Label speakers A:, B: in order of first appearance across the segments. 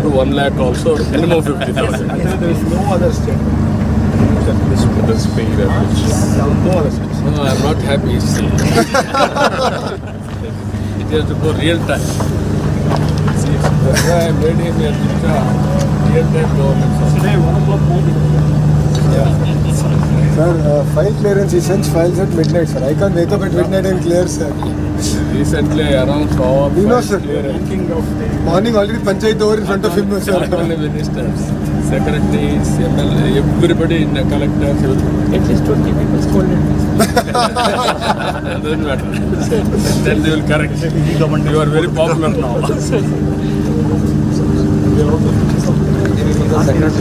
A: to 1 lakh also, minimum 50,000.
B: There is no other state.
A: This pay that much.
B: No other state.
A: No, I'm not happy. See. It has to go real time. See, that's why I'm ready in real time government.
B: Today, 1 o'clock morning.
C: Sir, file clearance, he sends files at midnight, sir. I can't wake up at midnight and clear, sir.
A: Recently, around 4
C: You know, sir.
B: Ranking of the
C: Morning already panchayat over in front of him, sir.
A: Not only ministers, secretaries, MLA, everybody in the collectors.
B: at least 20 people scolded.
A: Doesn't matter. Then they will correct. You are very popular now.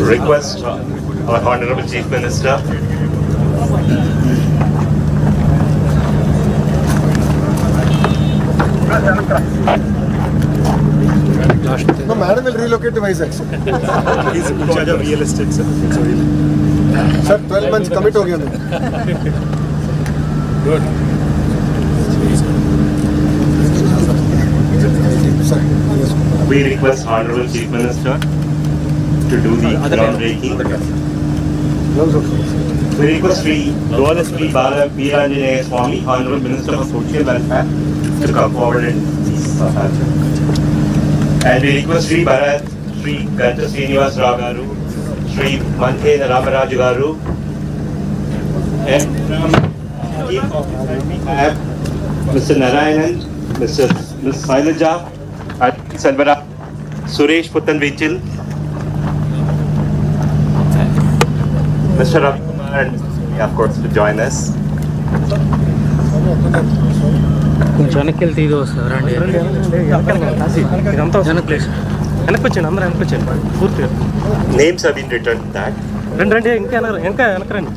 D: Request our Honorable Chief Minister.
C: No, madam will relocate to Vizag, sir.
B: He's in charge of real estate, sir.
C: Sir, 12 months commit ho gaya main.
A: Good.
C: Sir, yes.
D: We request Honorable Chief Minister to do the groundbreaking.
C: Gloves also.
D: We request Sri Sri Veeranjanaya Swami, Honorable Minister for Social Welfare, to come forward and please. And we request Sri Bharat, Sri Ganta Srinivas Rao Garu, Sri Manthe Ramaraju Garu, and we have Mr. Narayanan, Ms. Sailaja, Salvara, Suresh Puttan Vichil, Mr. Ravi Kumar, and of course to join us.
E: కొంచెం వెనక్కి వెళ్తే ఇది వస్తుంది రండి ఇదంతా వెనక్కి place వెనక్కి వచ్చాను అందరూ వెనక్కి వచ్చాను పూర్తిగా
D: Names have been written that.
E: రండి రండి ఇంకా వెనక రండి.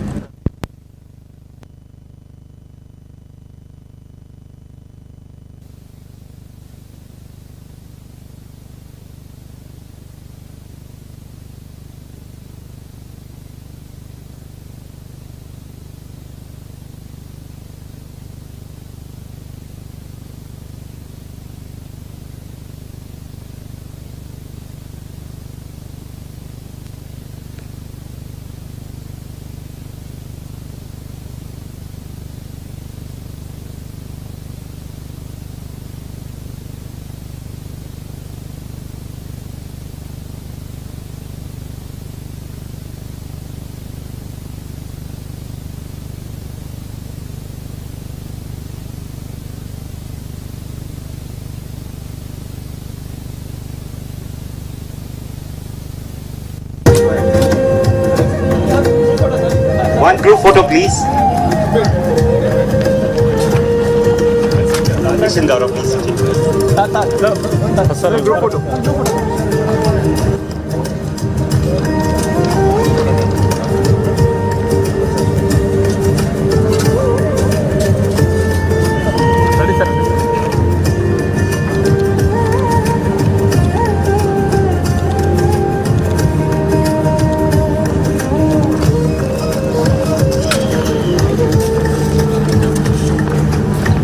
D: One group photo, please. Mission Gaurav, please.
B: Group photo.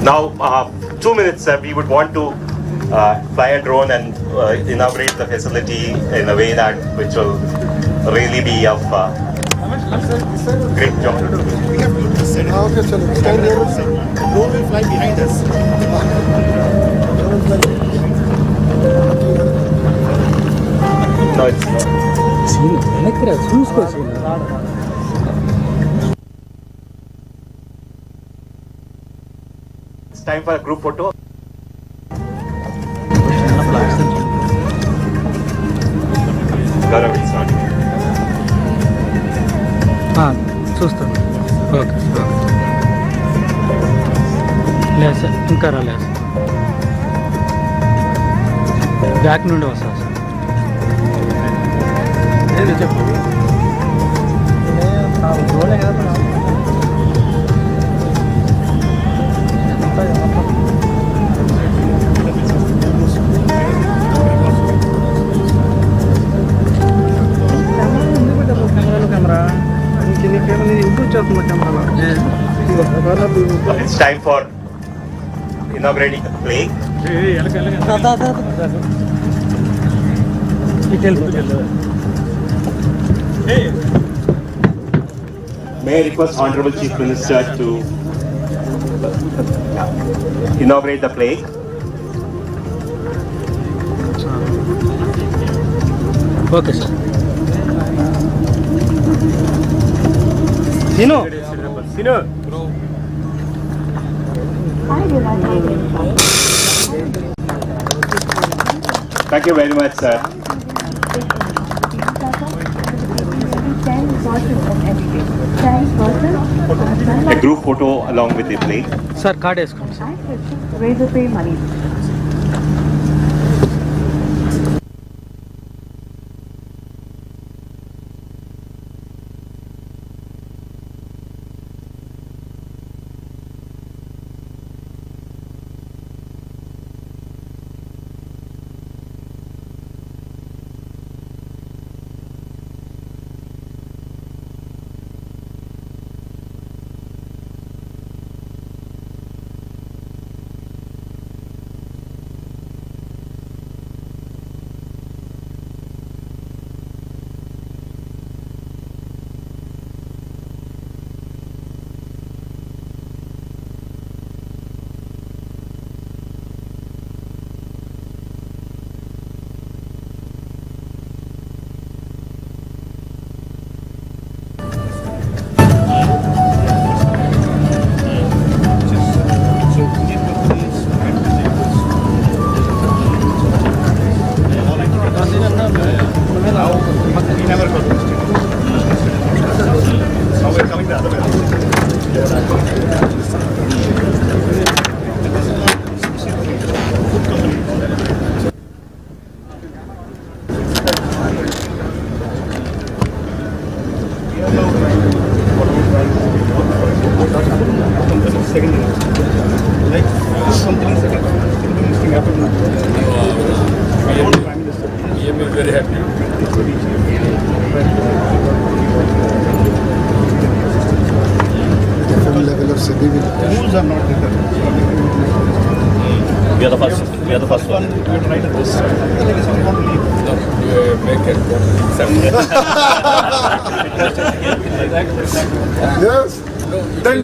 D: Now, 2 minutes, we would want to fly a drone and inaugurate the facility in a way that which will really be of great job.
C: Okay, chalo. Stand here.
B: Drone will fly behind us.
D: No, it's
E: వెనక్కి రా చూసుకోవచ్చు.
D: time for a group photo. Gaurav, it's on.
E: చూస్తాను. Okay లేదు sir ఇంకా రాలేదు sir back నుండి వస్తా sir చెప్పు
D: It's time for inaugurating the flag. May I request Honorable Chief Minister to inaugurate the plaque?
E: Okay sir Seenu
D: Thank you very much, sir. A group photo along with the plaque.
E: Sir card వేసుకోండి sir
F: Raise the pay money.
A: PM is very happy.
C: Different level of civil.
B: Rules are not written.
D: We are the first. We are the first one.
B: We have to write at this. Like someone want to leave.
A: No, you make it.
C: Yes. Then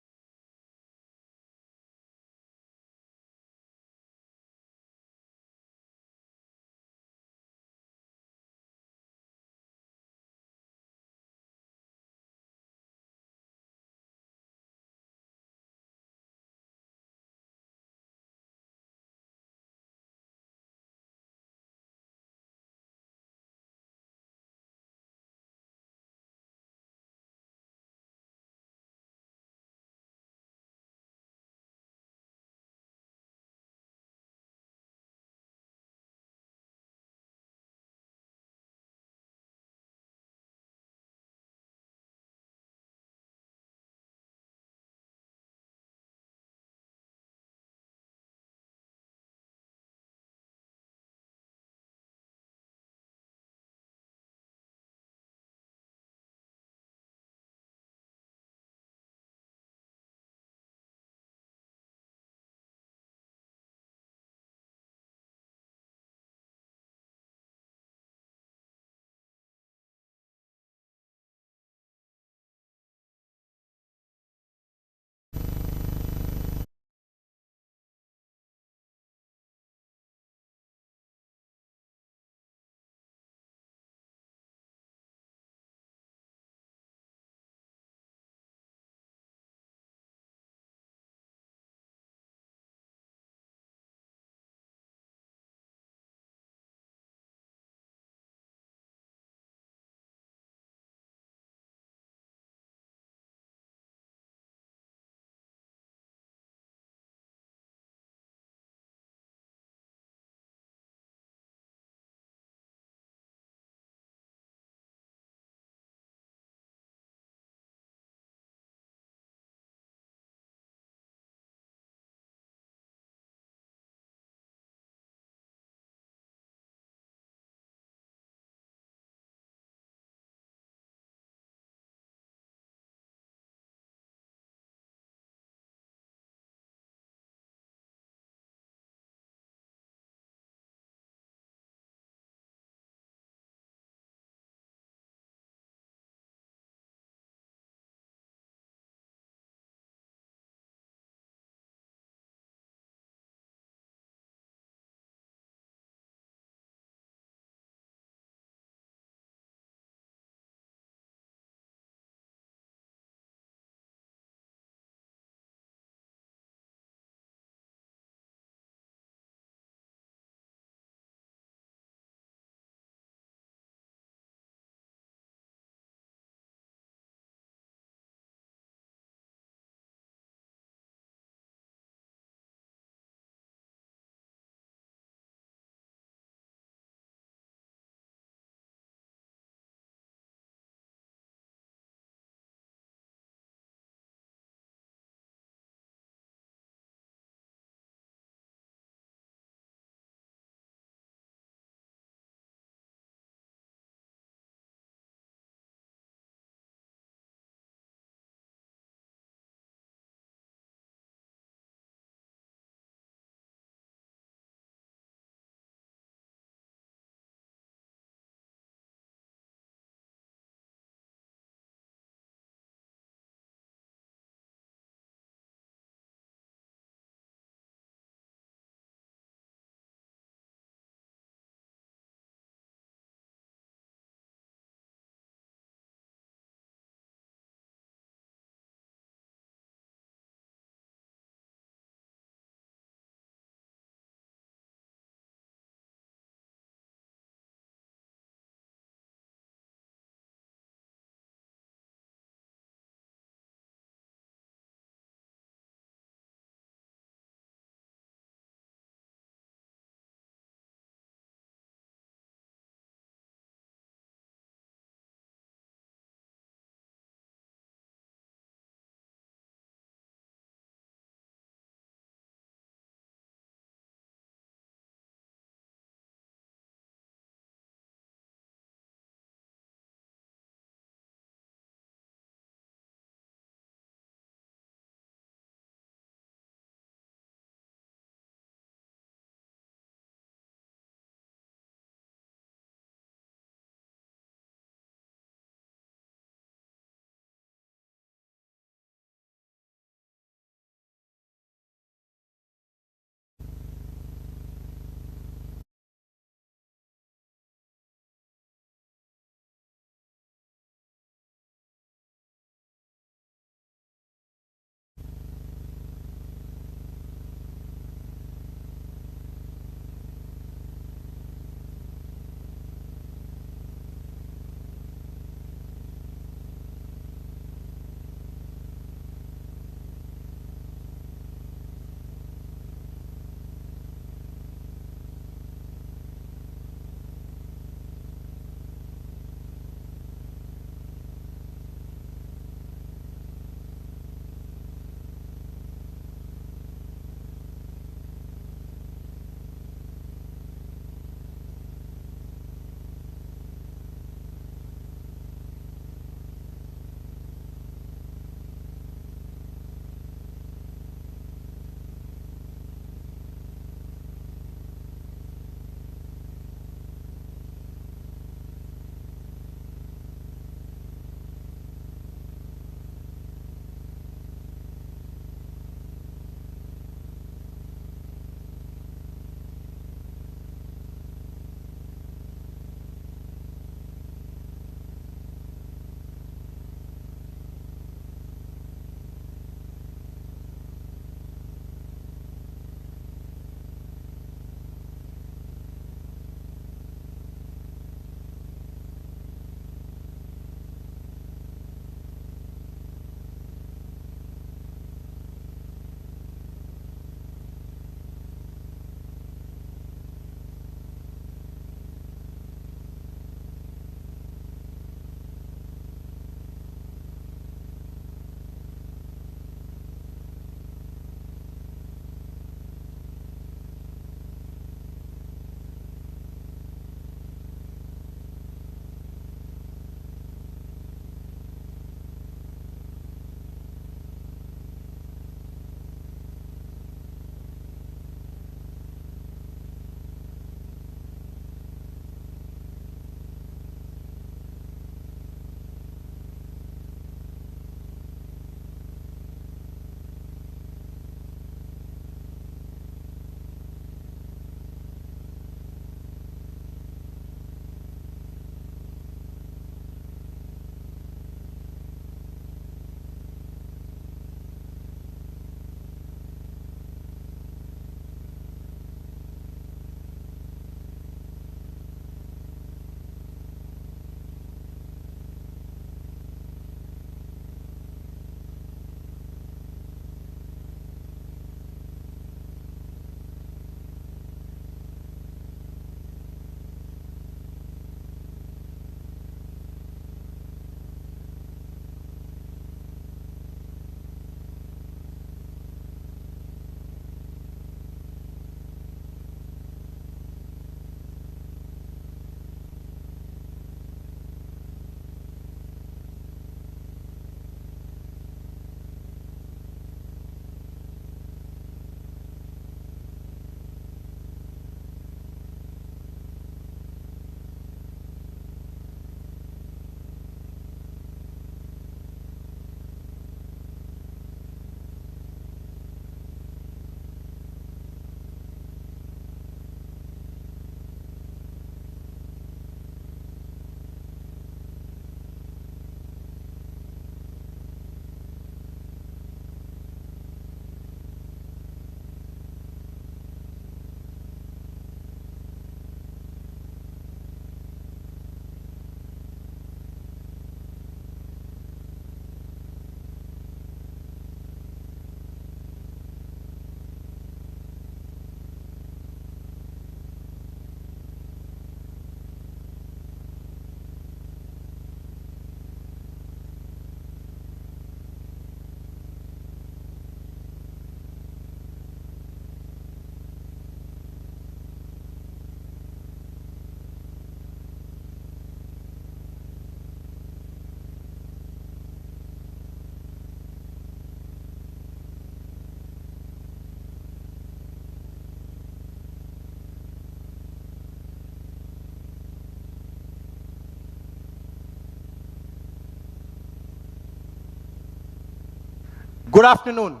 B: Good afternoon.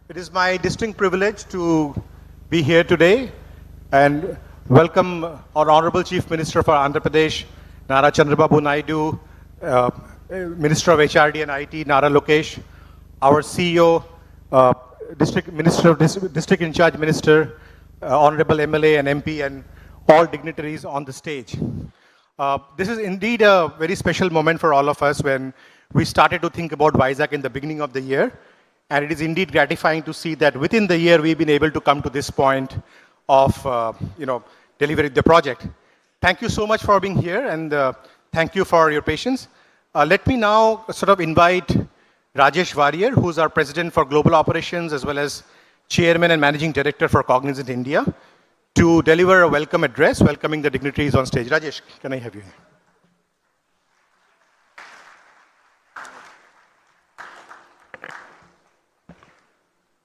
B: It is my distinct privilege to be here today and welcome our Honorable Chief Minister for Andhra Pradesh, Nara Chandrababu Naidu, Minister of HRD and IT, Nara Lokesh, our CEO, District in Charge Minister, Honorable MLA and MP, and all dignitaries on the stage. This is indeed a very special moment for all of us when we started to think about Vizag in the beginning of the year. And it is indeed gratifying to see that within the year we've been able to come to this point of delivering the project. Thank you so much for being here, and thank you for your patience. Let me now sort of invite Rajesh Warrier, who's our President for Global Operations as well as Chairman and Managing Director for Cognizant India, to deliver a welcome address, welcoming the dignitaries on stage. Rajesh, can I have you here?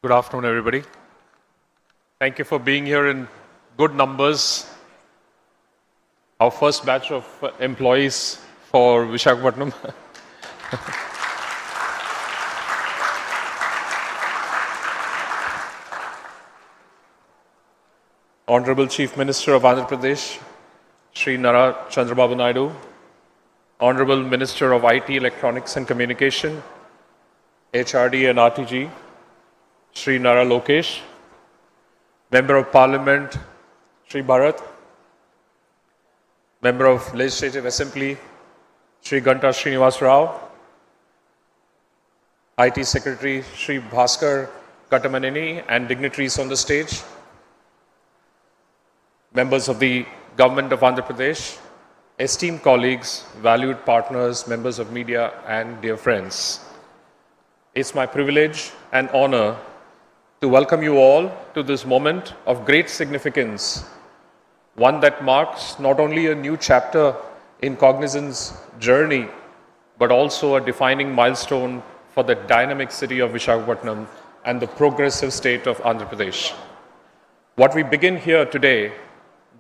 A: Good afternoon, everybody. Thank you for being here in good numbers. Our first batch of employees for Visakhapatnam. Honorable Chief Minister of Andhra Pradesh, Shri Nara Chandrababu Naidu, Honorable Minister of IT, Electronics and Communication, HRD and RTG, Shri Nara Lokesh, Member of Parliament, Shri Bharat, Member of Legislative Assembly, Shri Ganta Srinivas Rao, IT Secretary, Shri Bhaskar Katamaneni, and dignitaries on the stage, members of the Government of Andhra Pradesh, esteemed colleagues, valued partners, members of media, and dear friends. It's my privilege and honor to welcome you all to this moment of great significance, one that marks not only a new chapter in Cognizant's journey, but also a defining milestone for the dynamic city of Visakhapatnam and the progressive state of Andhra Pradesh. What we begin here today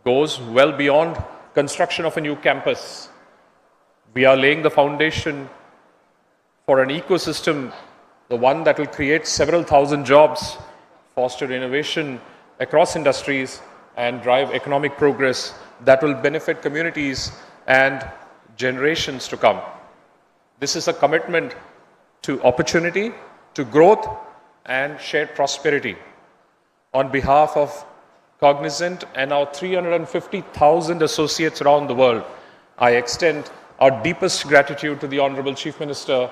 A: goes well beyond construction of a new campus. We are laying the foundation for an ecosystem, the one that will create several thousand jobs, foster innovation across industries, and drive economic progress that will benefit communities and generations to come. This is a commitment to opportunity, to growth, and shared prosperity. On behalf of Cognizant and our 350,000 associates around the world, I extend our deepest gratitude to the Honorable Chief Minister,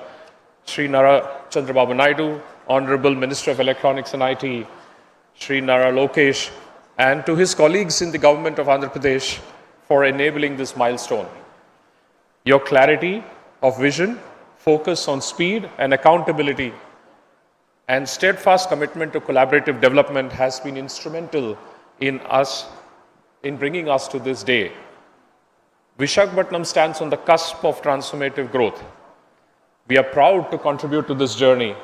A: Shri Nara Chandrababu Naidu, Honorable Minister of Electronics and IT, Shri Nara Lokesh, and to his colleagues in the Government of Andhra Pradesh for enabling this milestone. Your clarity of vision, focus on speed and accountability, and steadfast commitment to collaborative development has been instrumental in bringing us to this day. Visakhapatnam stands on the cusp of transformative growth. We are proud to contribute to this journey.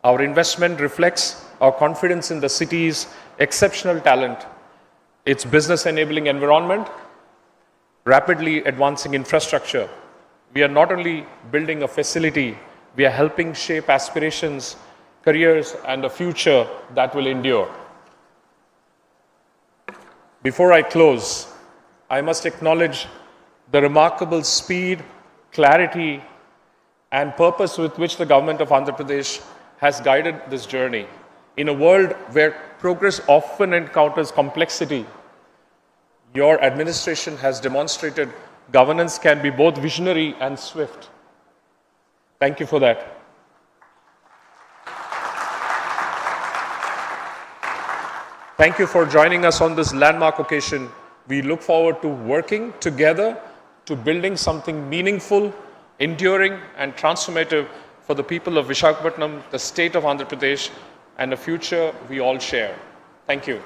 A: Our investment reflects our confidence in the city's exceptional talent, its business enabling environment, rapidly advancing infrastructure. We are not only building a facility, we are helping shape aspirations, careers, and a future that will endure. Before I close, I must acknowledge the remarkable speed, clarity, and purpose with which the Government of Andhra Pradesh has guided this journey. In a world where progress often encounters complexity, your administration has demonstrated governance can be both visionary and swift. Thank you for that. Thank you for joining us on this landmark occasion. We look forward to working together to building something meaningful, enduring, and transformative for the people of Visakhapatnam, the state of Andhra Pradesh, and a future we all share. Thank you.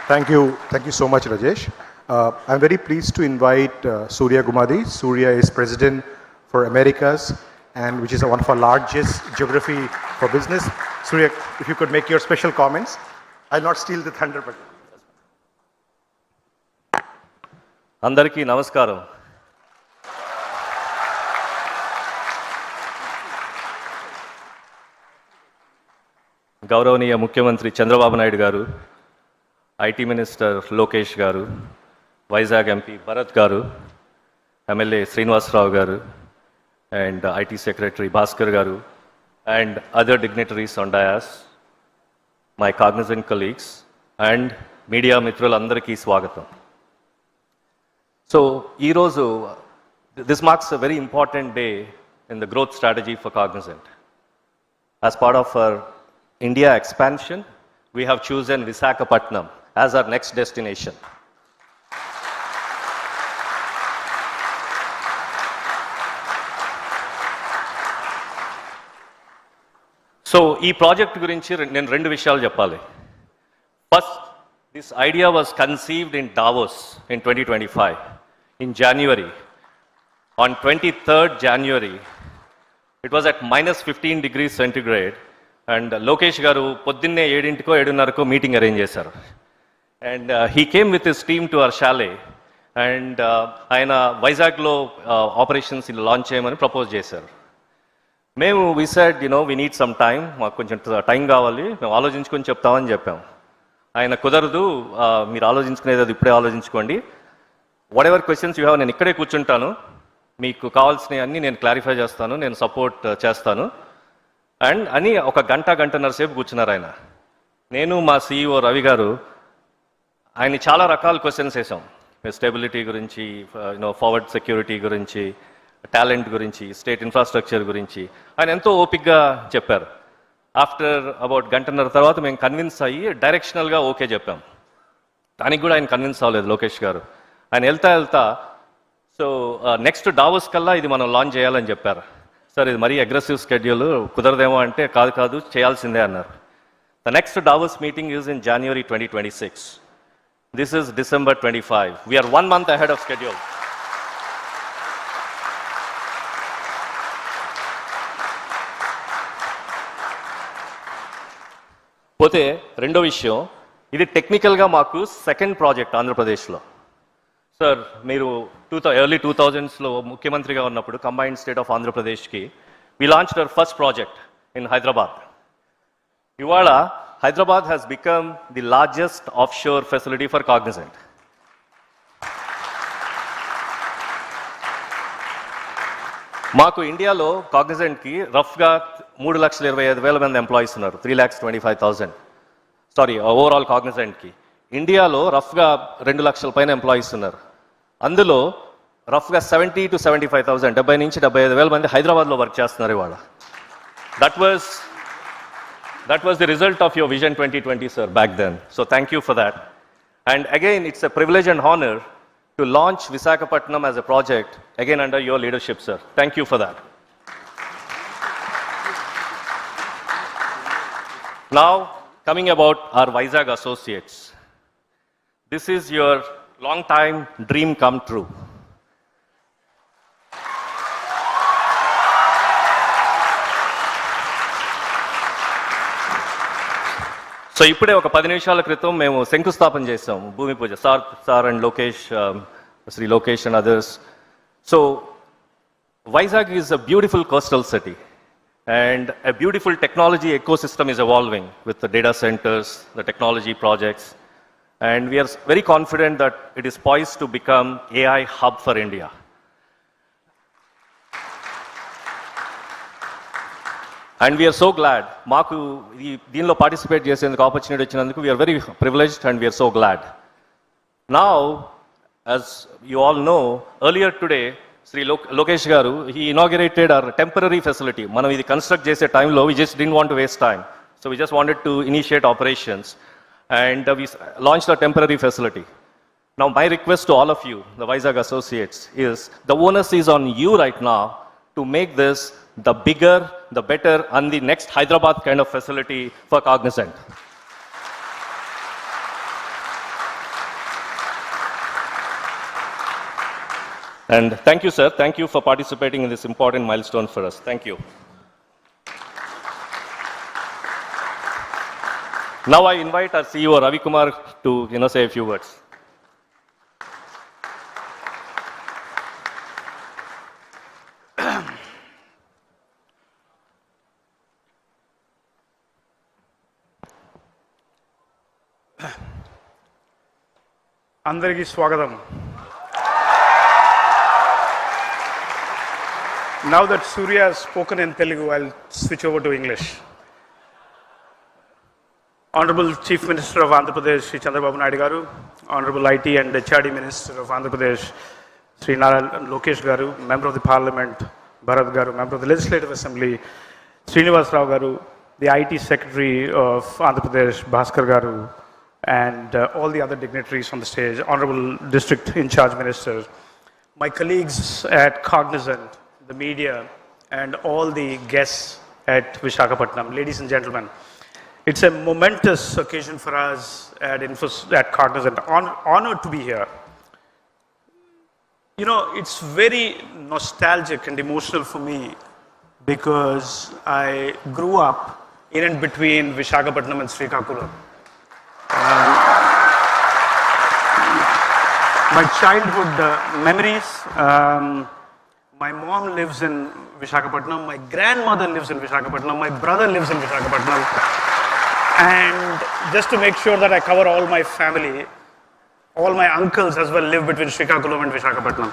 B: Thank you so much, Rajesh. I'm very pleased to invite Surya Gumadi. Surya is President for Americas, and which is one of our largest geography for business. Surya, if you could make your special comments. I'll not steal the thunder, but...
G: Andariki namaskaram. గౌరవనీయ ముఖ్యమంత్రి చంద్రబాబు నాయుడు గారు, IT minister Lokesh గారు, Vizag MP Bharat గారు, MLA Srinivasarao గారు, and IT Secretary Bhaskar garu, and other dignitaries on dais, my cognizant colleagues, and media mitralandariki swagatam. So, this marks a very important day in the growth strategy for Cognizant. As part of our India expansion, we have chosen Visakhapatnam as our next destination. So, this project gurinchi nenu rendu vishayalu cheppali. First, this idea was conceived in Davos in 2025, in January. On 23rd January, it was at minus 15 degrees centigrade, and Lokesh garu poddinne 7 7:30 meeting arrange chesaru. And he came with his team to our chalet, and ayana Vizag lo operations launch cheyamani propose chesaru. మేము we said we need some time, మాకు కొంచెం time కావాలి, మేము ఆలోచించుకొని చెప్తామని చెప్పాం. ఆయన కుదరదు, మీరు ఆలోచించుకునేది అది ఇప్పుడే ఆలోచించుకోండి, what ever questions you have నేను ఇక్కడే కూర్చుంటాను, మీకు కావాల్సినవి అన్నీ నేను క్లారిఫై చేస్తాను, నేను సపోర్ట్ చేస్తాను అని ఒక గంటన్నర సేపు కూర్చున్నారు ఆయన. నేను మా CEO రవి గారు ఆయన చాలా రకాల క్వశ్చన్స్ వేసాం, స్టెబిలిటీ గురించి, ఫార్వర్డ్ సెక్యూరిటీ గురించి, టాలెంట్ గురించి, స్టేట్ ఇన్ఫ్రాస్ట్రక్చర్ గురించి ఆయన ఎంతో ఓపిక్గా చెప్పారు. ఆఫ్టర్ అబౌట్ గంటన్నర తర్వాత మేము కన్విన్స్ అయ్యి డైరెక్షనల్గా ఓకే చెప్పాం. దానికి కూడా ఆయన కన్విన్స్ అవ్వలేదు లోకేష్ గారు. ఆయన వెళ్తా సో నెక్స్ట్ డావోస్ కల్లా ఇది మనం లాంచ్ చేయాలని చెప్పారు. సార్ ఇది మరీ అగ్రెసివ్ స్కెడ్యూల్, కుదరదేమో అంటే కాదు చేయాల్సిందే అన్నారు. The next Davos meeting is in January 2026. This is December 25. We are 1 month ahead of schedule. పోతే రెండో విషయం, ఇది టెక్నికల్గా మాకు సెకండ్ ప్రాజెక్ట్ ఆంధ్రప్రదేశ్లో. సార్ మీరు ఎర్లీ 2000s ముఖ్యమంత్రిగా ఉన్నప్పుడు కంబైన్డ్ స్టేట్ ఆఫ్ ఆంధ్రప్రదేశ్కి we launched our first project in Hyderabad. ఇవాళ Hyderabad has become the largest offshore facility for Cognizant. మాకు ఇండియాలో కాగ్నిజెంట్కి రఫ్గా 3,25,000 మంది ఎంప్లాయీస్ ఉన్నారు, 3,25,000. సారీ, ఓవరాల్ కాగ్నిజెంట్కి ఇండియాలో రఫ్గా 2 లక్షల పైన ఎంప్లాయీస్ ఉన్నారు. అందులో రఫ్గా 70 to 75,000, 70 నుంచి 75,000 మంది హైదరాబాద్లో వర్క్ చేస్తున్నారు ఇవాళ. That was the result of your vision 2020, sir, back then. So thank you for that. And again it's a privilege and honour to launch Visakhapatnam as a project, again under your leadership, sir. Thank you for that. Now, coming about our Vizag associates. This is your long time dream come true. So ఇప్పుడే ఒక 10 నిమిషాల క్రితం మేము శంకుస్థాపన చేసాం, భూమి పూజ, sir and Lokesh, Shri Lokesh and others. So Vizag is a beautiful coastal city and a beautiful technology ecosystem is evolving with the data centers, the technology projects, and we are very confident that it is poised to become AI hub for India. And we are so glad, మాకు దీనిలో participate చేసేందుకు opportunity వచ్చినందుకు we are very privileged and we are so glad. Now, as you all know, earlier today, Sri Lokesh garu, he inaugurated our temporary facility. మనం ఇది construct చేసే టైంలో we just didn't want to waste time. So we just wanted to initiate operations and we launched a temporary facility. Now my request to all of you, the Vizag associates, is the onus is on you right now to make this the bigger, the better, and the next Hyderabad kind of facility for Cognizant. And thank you, sir. Thank you for participating in this important milestone for us. Thank you. Now I invite our CEO, Ravi Kumar, to say a few words.
H: Andariki Swagatam. Now that Surya has spoken in Telugu, I'll switch over to English. Honorable Chief Minister of Andhra Pradesh, Shri Chandrababu Naidu garu, Honorable IT and HRD Minister of Andhra Pradesh, Shri Nara Lokesh garu, Member of the Parliament, Bharat garu, Member of the Legislative Assembly, Srinivas Rao garu, the IT Secretary of Andhra Pradesh, Bhaskar garu, and all the other dignitaries on the stage, Honorable District In Charge Minister, my colleagues at Cognizant, the media, and all the guests at Visakhapatnam, ladies and gentlemen. It's a momentous occasion for us at Cognizant. Honored to be here. You know, it's very nostalgic and emotional for me because I grew up in and between Visakhapatnam and Srikakulam. My childhood memories, my mom lives in Visakhapatnam, my grandmother lives in Visakhapatnam, my brother lives in Visakhapatnam. And just to make sure that I cover all my family, all my uncles as well live between Srikakulam and Visakhapatnam.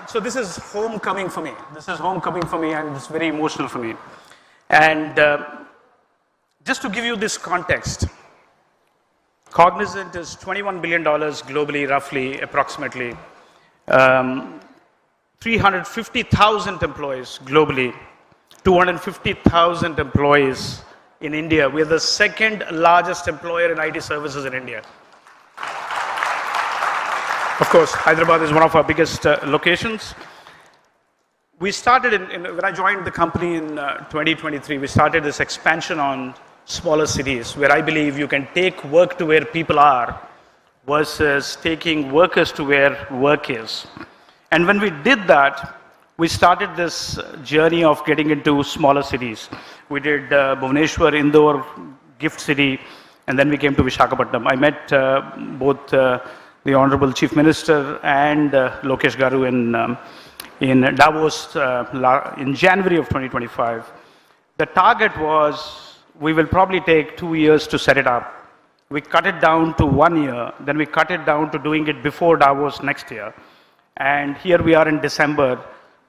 H: So this is homecoming for me. This is homecoming for me and it's very emotional for me. And just to give you this context, Cognizant is $21 billion globally, roughly, approximately. 350,000 employees globally, 250,000 employees in India. We are the second largest employer in IT services in India. Of course, Hyderabad is one of our biggest locations. We started when I joined the company in 2023, we started this expansion on smaller cities where I believe you can take work to where people are versus taking workers to where work is. And when we did that, we started this journey of getting into smaller cities. We did Bhubaneswar, Indore, Gift City, and then we came to Visakhapatnam. I met both the Honorable Chief Minister and Lokesh garu in Davos in January of 2025. The target was we will probably take 2 years to set it up. We cut it down to 1 year, then we cut it down to doing it before Davos next year. And here we are in December.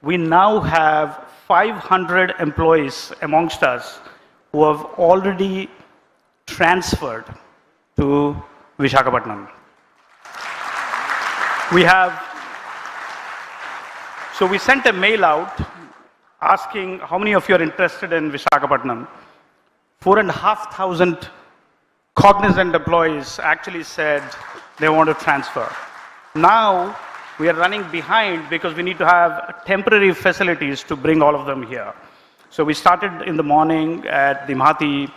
H: We now have 500 employees amongst us who have already transferred to Visakhapatnam. So we sent a mail out asking how many of you are interested in Visakhapatnam. 4,500 Cognizant employees actually said they want to transfer. Now, we are running behind because we need to have temporary facilities to bring all of them here. So we started in the morning at the Mahathi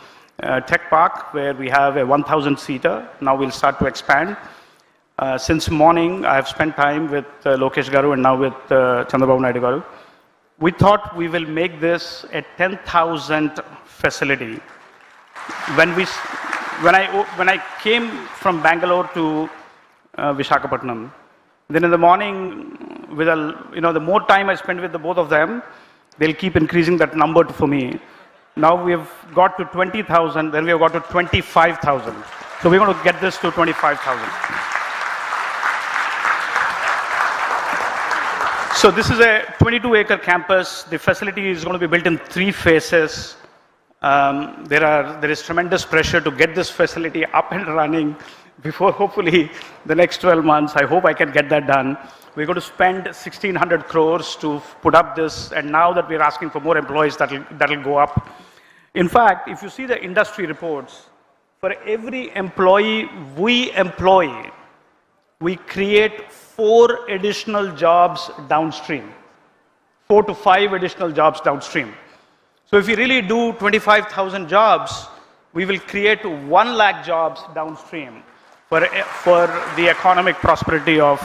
H: Tech Park, where we have a 1,000-seater. Now we'll start to expand. Since morning, I have spent time with Lokesh garu and now with Chandrababu Naidu garu. We thought we will make this a 10,000 facility. When I came from Bangalore to Visakhapatnam, then in the morning, with the more time I spend with the both of them, they'll keep increasing that number for me. Now we have got to 20,000, then we have got to 25,000. So we're going to get this to 25,000. So this is a 22-acre campus. The facility is going to be built in 3 phases. There is tremendous pressure to get this facility up and running before hopefully the next 12 months. I hope I can get that done. We're going to spend 1,600 crores to put up this, and now that we're asking for more employees, that'll go up. In fact, if you see the industry reports, for every employee we employ, we create 4 additional jobs downstream, 4 to 5 additional jobs downstream. So if we really do 25,000 jobs, we will create 1 lakh jobs downstream for the economic prosperity of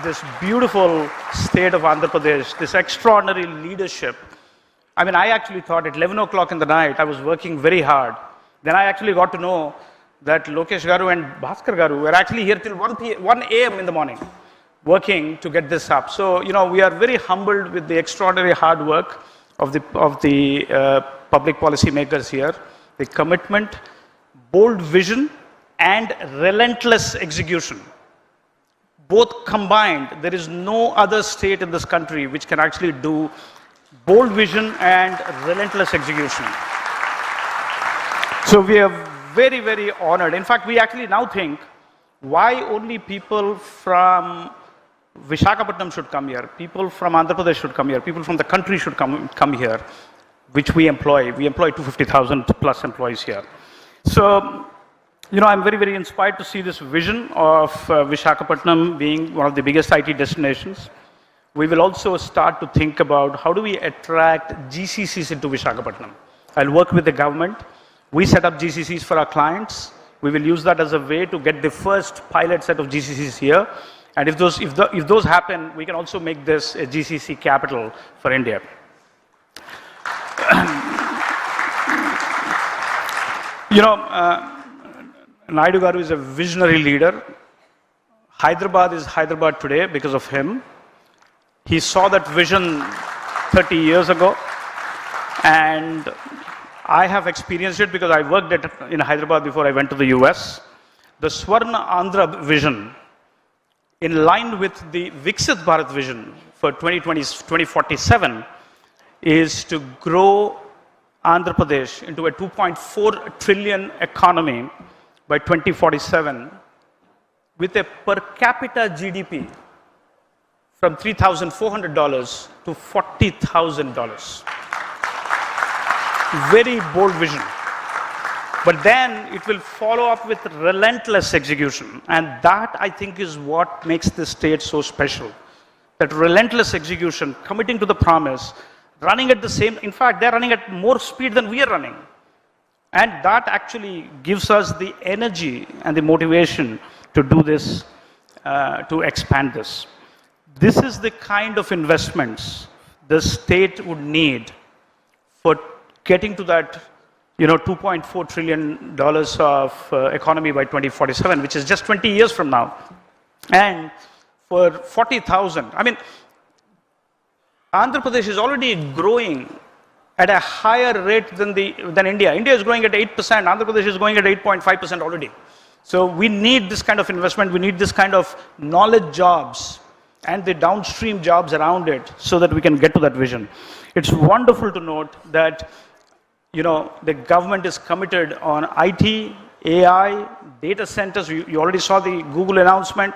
H: this beautiful state of Andhra Pradesh, this extraordinary leadership. I mean, I actually thought at 11 o'clock in the night, I was working very hard. Then I actually got to know that Lokesh garu and Bhaskar garu were actually here till 1 a.m. in the morning, working to get this up. So, we are very humbled with the extraordinary hard work of the public policy makers here. the commitment, bold vision, and relentless execution. Both combined, there is no other state in this country which can actually do bold vision and relentless execution. So we are very, very honored. In fact, we actually now think, why only people from Visakhapatnam should come here, people from Andhra Pradesh should come here, people from the country should come here, which we employ. We employ 250,000 plus employees here. So, I'm very, very inspired to see this vision of Visakhapatnam being one of the biggest IT destinations. We will also start to think about how do we attract GCCs into Visakhapatnam. I'll work with the government. We set up GCCs for our clients. We will use that as a way to get the first pilot set of GCCs here. And if those happen, we can also make this a GCC capital for India. Naidu Garu is a visionary leader. Hyderabad is Hyderabad today because of him. He saw that vision 30 years ago, and I have experienced it because I worked in Hyderabad before I went to the US. The Swarna Andhra vision, in line with the Viksit Bharat vision for 2047, is to grow Andhra Pradesh into a 2.4 trillion economy by 2047 with a per capita GDP from $3,400 to $40,000. Very bold vision. But then it will follow up with relentless execution. And that, I think, is what makes this state so special. That relentless execution, committing to the promise, running at the same, in fact, they're running at more speed than we are running. And that actually gives us the energy and the motivation to do this, to expand this. This is the kind of investments the state would need for getting to that $2.4 trillion of economy by 2047, which is just 20 years from now. And for 40,000, Andhra Pradesh is already growing at a higher rate than India. India is growing at 8%, Andhra Pradesh is growing at 8.5% already. So we need this kind of investment, we need this kind of knowledge jobs and the downstream jobs around it so that we can get to that vision. It's wonderful to note that the government is committed on IT, AI, data centers. You already saw the Google announcement,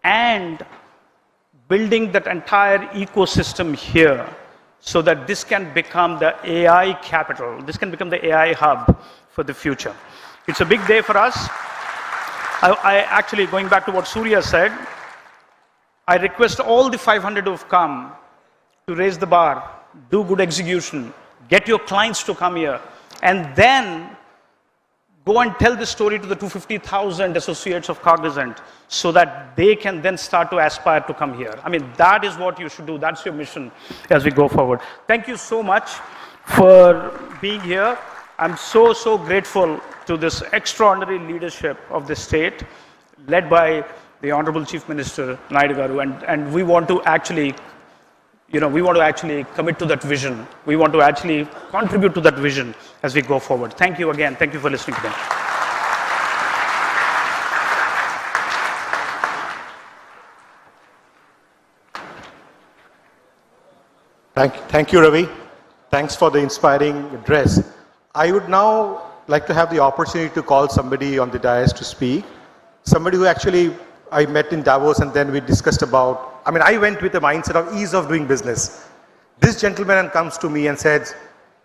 H: and building that entire ecosystem here so that this can become the AI capital. This can become the AI hub for the future. It's a big day for us. I actually, going back to what Surya said, I request all the 500 who have come to raise the bar, do good execution, get your clients to come here, and then go and tell the story to the 250,000 associates of Cognizant so that they can then start to aspire to come here. That is what you should do. That's your mission as we go forward. Thank you so much for being here. I'm so, so grateful to this extraordinary leadership of the state, led by the Honorable Chief Minister, Naidu Garu, and we want to actually commit to that vision. We want to actually contribute to that vision as we go forward. Thank you again. Thank you for listening to me.
B: Thank you, Ravi. Thanks for the inspiring address. I would now like to have the opportunity to call somebody on the dais to speak. Somebody who actually I met in Davos, and then we discussed about, I went with the mindset of ease of doing business. This gentleman comes to me and says,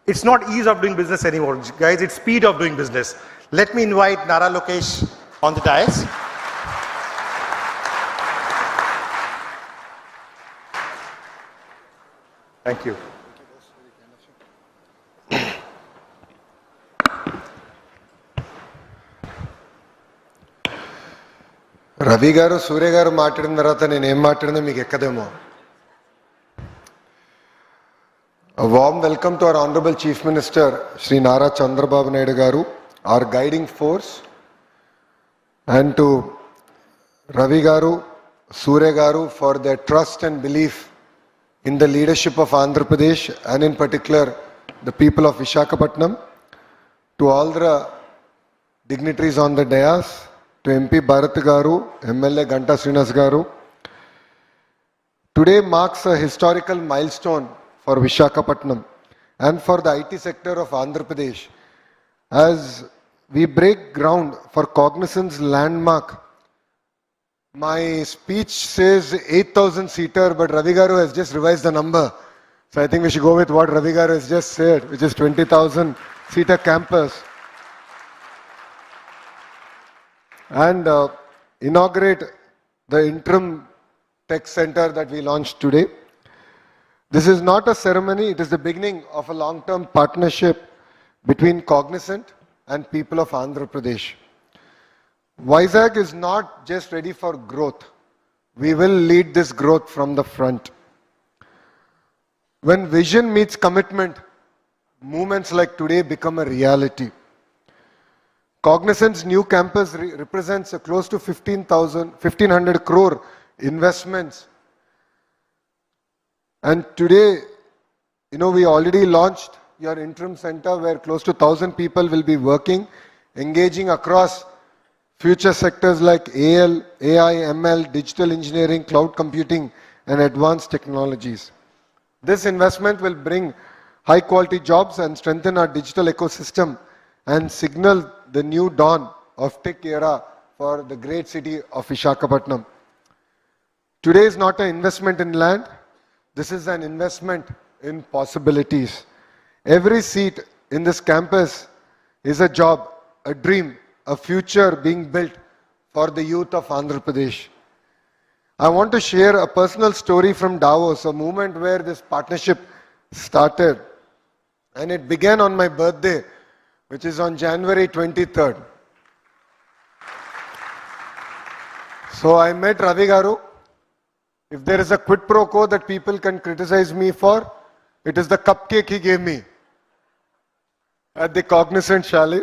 B: it's not ease of doing business anymore, guys, it's speed of doing business. Let me invite Nara Lokesh on the dais. Thank you.
C: Ravi garu, Surya garu maatladina tarvata nenu em maatladina meeku ekkademo. A warm welcome to our Honorable Chief Minister, Shri Nara Chandrababu Naidu garu, our guiding force, and to Ravi garu, Surya garu for their trust and belief in the leadership of Andhra Pradesh and in particular the people of Visakhapatnam. to all the dignitaries on the dais, to MP Bharat Garu, MLA Ganta Srinas Garu. Today marks a historical milestone for Visakhapatnam and for the IT sector of Andhra Pradesh as we break ground for Cognizant's landmark. My speech says 8,000 seater, but Ravi Garu has just revised the number. So I think we should go with what Ravi Garu has just said, which is 20,000 seater campus. And inaugurate the interim tech center that we launched today. This is not a ceremony, it is the beginning of a long-term partnership between Cognizant and people of Andhra Pradesh. Vizag is not just ready for growth. We will lead this growth from the front. When vision meets commitment, movements like today become a reality. Cognizant's new campus represents a close to 1,500 crore investments. And today, we already launched your interim center where close to 1,000 people will be working, engaging across future sectors like AL, AI, ML, digital engineering, cloud computing, and advanced technologies. This investment will bring high quality jobs and strengthen our digital ecosystem and signal the new dawn of tech era for the great city of Visakhapatnam. Today is not an investment in land, this is an investment in possibilities. Every seat in this campus is a job, a dream, a future being built for the youth of Andhra Pradesh. I want to share a personal story from Davos, a moment where this partnership started. And it began on my birthday, which is on January 23rd. So I met Ravi Garu. If there is a quid pro quo that people can criticize me for, it is the cupcake he gave me at the Cognizant Chalet.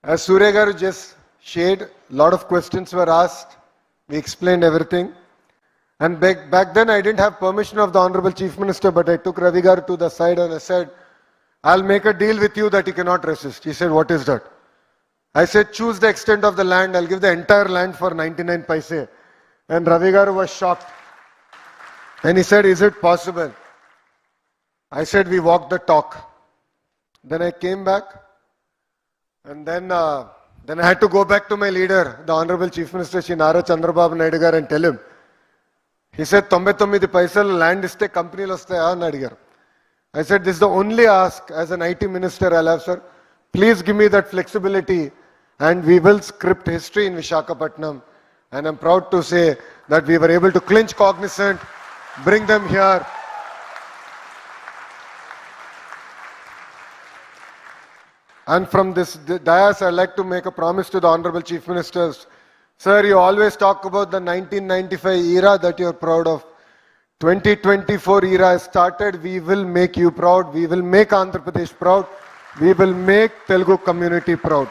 C: As Surya Garu just shared, a lot of questions were asked. We explained everything. And back then I didn't have permission of the Honorable Chief Minister, but I took Ravi Garu to the side and I said, I'll make a deal with you that you cannot resist. He said, what is that? I said, choose the extent of the land. I'll give the entire land for 99 paise. And Ravi Garu was shocked. And he said, is it possible? I said, we walked the talk. Then I came back. And then I had to go back to my leader, the Honorable Chief Minister, Shri Nara Chandrababu Naidu garu, and tell him. He said, 99 paisal land iste company lo vastaya Naidu garu. I said, this is the only ask as an IT minister I'll have, sir. Please give me that flexibility and we will script history in Visakhapatnam. And I'm proud to say that we were able to clinch Cognizant, bring them here. And from this dais, I'd like to make a promise to the Honorable Chief Ministers. Sir, you always talk about the 1995 era that you're proud of. 2024 era has started. We will make you proud. We will make Andhra Pradesh proud. We will make Telugu community proud.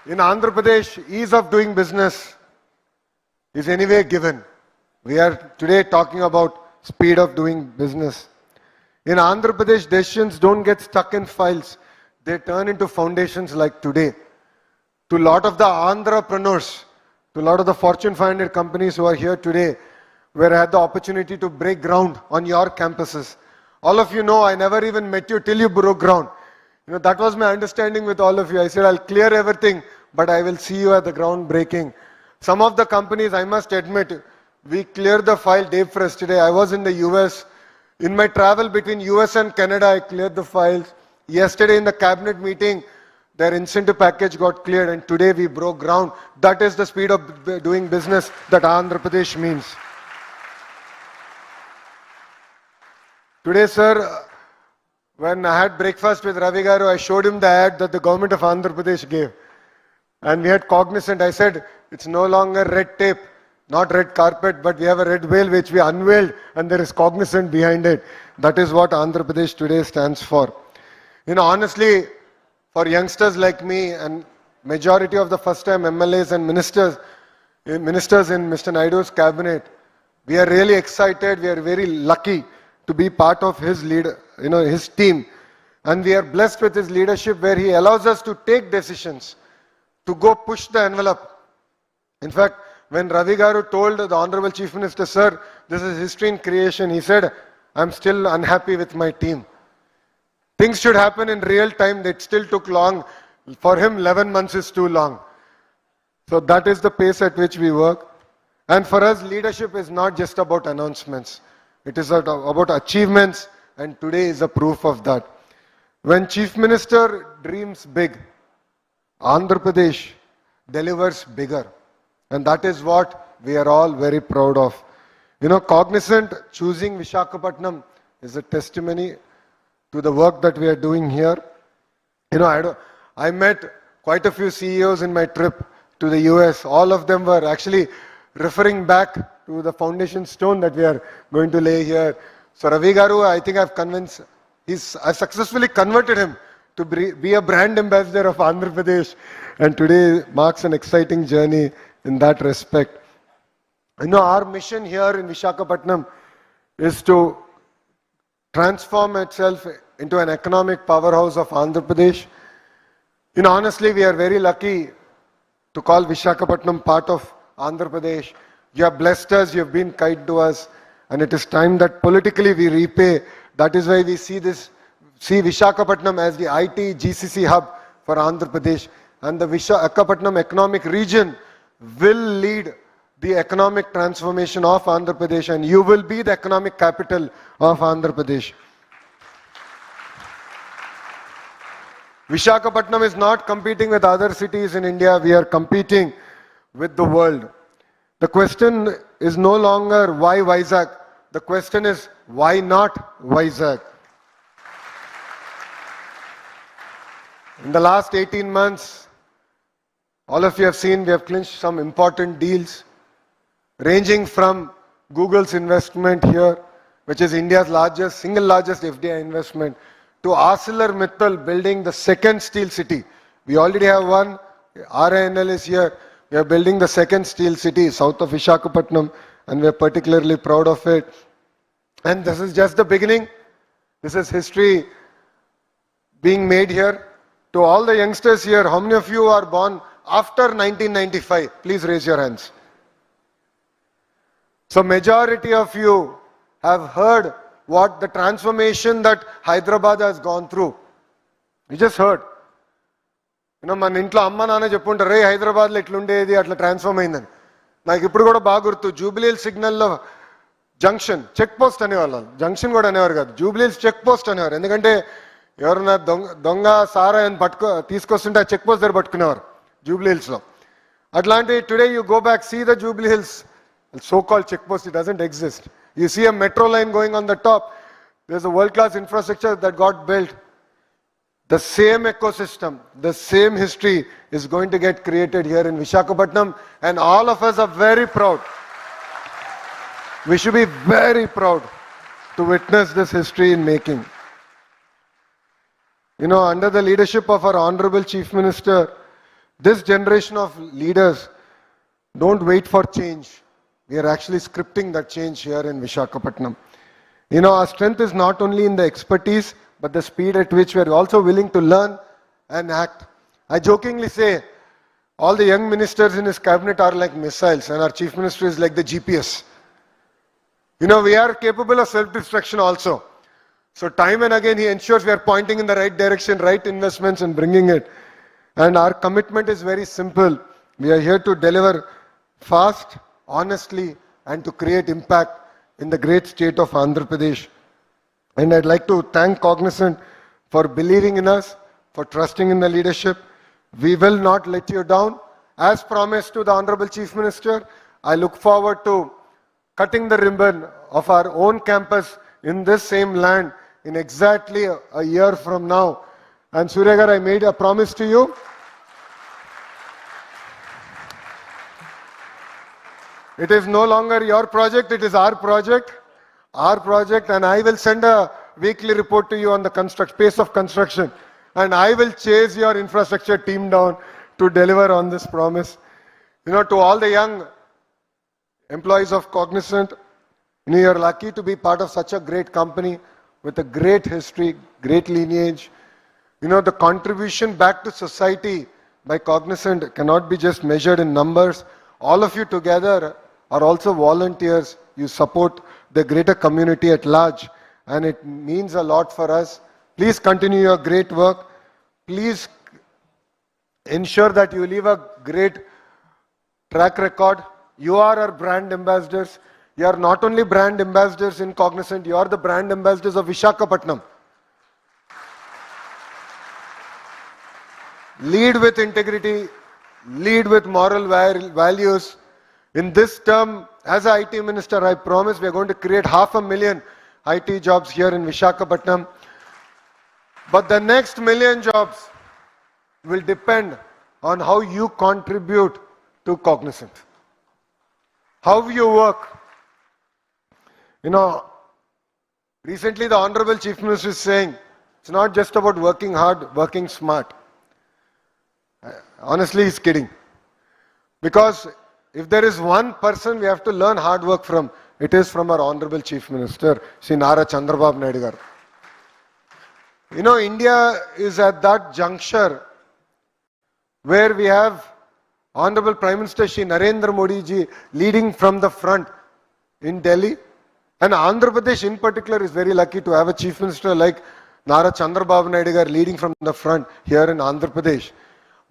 C: In Andhra Pradesh, ease of doing business is anyway given. We are today talking about speed of doing business. In Andhra Pradesh, decisions don't get stuck in files. They turn into foundations like today. To a lot of the entrepreneurs, to a lot of the Fortune 500 companies who are here today, where I had the opportunity to break ground on your campuses. All of you know, I never even met you till you broke ground. That was my understanding with all of you. I said, I'll clear everything, but I will see you at the groundbreaking. Some of the companies, I must admit, we cleared the file day for yesterday. I was in the US. In my travel between US and Canada, I cleared the files. Yesterday in the cabinet meeting, their incentive package got cleared and today we broke ground. That is the speed of doing business that Andhra Pradesh means. Today, sir, when I had breakfast with Ravi Garu, I showed him the ad that the government of Andhra Pradesh gave. And we had Cognizant. I said, it's no longer red tape, not red carpet, but we have a red veil which we unveiled and there is Cognizant behind it. That is what Andhra Pradesh today stands for. Honestly, for youngsters like me and majority of the first-time MLAs and ministers in Mr. Naidu's cabinet, we are really excited. We are very lucky to be part of his his team. And we are blessed with his leadership where he allows us to take decisions, to go push the envelope. In fact, when Ravi Garu told the Honorable Chief Minister, sir, this is history in creation, he said, I'm still unhappy with my team. Things should happen in real time. It still took long. For him, 11 months is too long. So that is the pace at which we work. And for us, leadership is not just about announcements. It is about achievements, and today is a proof of that. When Chief Minister dreams big, Andhra Pradesh delivers bigger. And that is what we are all very proud of. Cognizant choosing Visakhapatnam is a testimony to the work that we are doing here. I met quite a few CEOs in my trip to the US. All of them were actually referring back to the foundation stone that we are going to lay here. So Ravi Garu, I think I've successfully converted him to be a brand ambassador of Andhra Pradesh. And today marks an exciting journey in that respect. Our mission here in Visakhapatnam is to transform itself into an economic powerhouse of Andhra Pradesh. Honestly, we are very lucky to call Visakhapatnam part of Andhra Pradesh. You have blessed us, you have been kind to us, and it is time that politically we repay. That is why we see Visakhapatnam as the IT GCC hub for Andhra Pradesh. And the Visakhapatnam economic region will lead the economic transformation of Andhra Pradesh, and you will be the economic capital of Andhra Pradesh. Visakhapatnam is not competing with other cities in India, we are competing with the world. The question is no longer why Vizag, the question is why not Vizag? In the last 18 months, all of you have seen we have clinched some important deals, ranging from Google's investment here, which is India's single largest FDI investment, to ArcelorMittal building the second steel city. We already have one, RINL is here. We are building the second steel city south of Visakhapatnam, and we are particularly proud of it. And this is just the beginning. This is history being made here. To all the youngsters here, how many of you are born after 1995? Please raise your hands. So majority of you have heard what the transformation that Hyderabad has gone through. You just heard. మన ఇంట్లో అమ్మ నాన్న చెప్పుంటారు రే హైదరాబాద్లో ఇట్లుండేది అట్లా transform అయిందని. నాకు ఇప్పుడు కూడా బాగా గుర్తు, జూబ్లీహిల్స్ సిగ్నల్లో జంక్షన్ చెక్ పోస్ట్ అనేవాళ్ళు, జంక్షన్ కూడా అనేవారు కాదు, జూబ్లీహిల్స్ చెక్ పోస్ట్ అనేవారు. ఎందుకంటే ఎవరన్నా దొంగ సారా అని తీసుకొస్తుంటే ఆ చెక్ పోస్ట్ దగ్గర పట్టుకునేవారు జూబ్లీహిల్స్లో. అట్లాంటి today you go back, see the Jubilee Hills so-called check post, it doesn't exist. You see a metro line going on the top, there's a world-class infrastructure that got built. The same ecosystem, the same history is going to get created here in Visakhapatnam, and all of us are very proud. We should be very proud to witness this history in making. Under the leadership of our Honorable Chief Minister, this generation of leaders don't wait for change. We are actually scripting that change here in Visakhapatnam. Our strength is not only in the expertise, but the speed at which we are also willing to learn and act. I jokingly say, all the young ministers in his cabinet are like missiles, and our Chief Minister is like the GPS. We are capable of self-destruction also. So time and again, he ensures we are pointing in the right direction, right investments and bringing it. And our commitment is very simple. We are here to deliver fast, honestly, and to create impact in the great state of Andhra Pradesh. And I'd like to thank Cognizant for believing in us, for trusting in the leadership. We will not let you down. As promised to the Honorable Chief Minister, I look forward to cutting the ribbon of our own campus in this same land in exactly a year from now. And Suryagar, I made a promise to you. It is no longer your project, it is our project, and I will send a weekly report to you on the pace of construction, and I will chase your infrastructure team down to deliver on this promise. To all the young employees of Cognizant, You're lucky to be part of such a great company with a great history, great lineage. The contribution back to society by Cognizant cannot be just measured in numbers. All of you together are also volunteers. You support the greater community at large, and it means a lot for us. Please continue your great work. Please ensure that you leave a great track record. You are our brand ambassadors. You are not only brand ambassadors in Cognizant, you are the brand ambassadors of Visakhapatnam. Lead with integrity, lead with moral values. In this term, as an IT minister, I promise we are going to create 500,000 IT jobs here in Visakhapatnam. But the next 1,000,000 jobs will depend on how you contribute to Cognizant. How you work. Recently the Honorable Chief Minister is saying, it's not just about working hard, working smart. Honestly, he's kidding. Because if there is one person we have to learn hard work from, it is from our Honorable Chief Minister, Shri Nara Chandrababu Naidu garu. India is at that juncture where we have Honorable Prime Minister Shri Narendra Modi ji leading from the front in Delhi. And Andhra Pradesh in particular is very lucky to have a Chief Minister like Nara Chandrababu Naidu garu leading from the front here in Andhra Pradesh.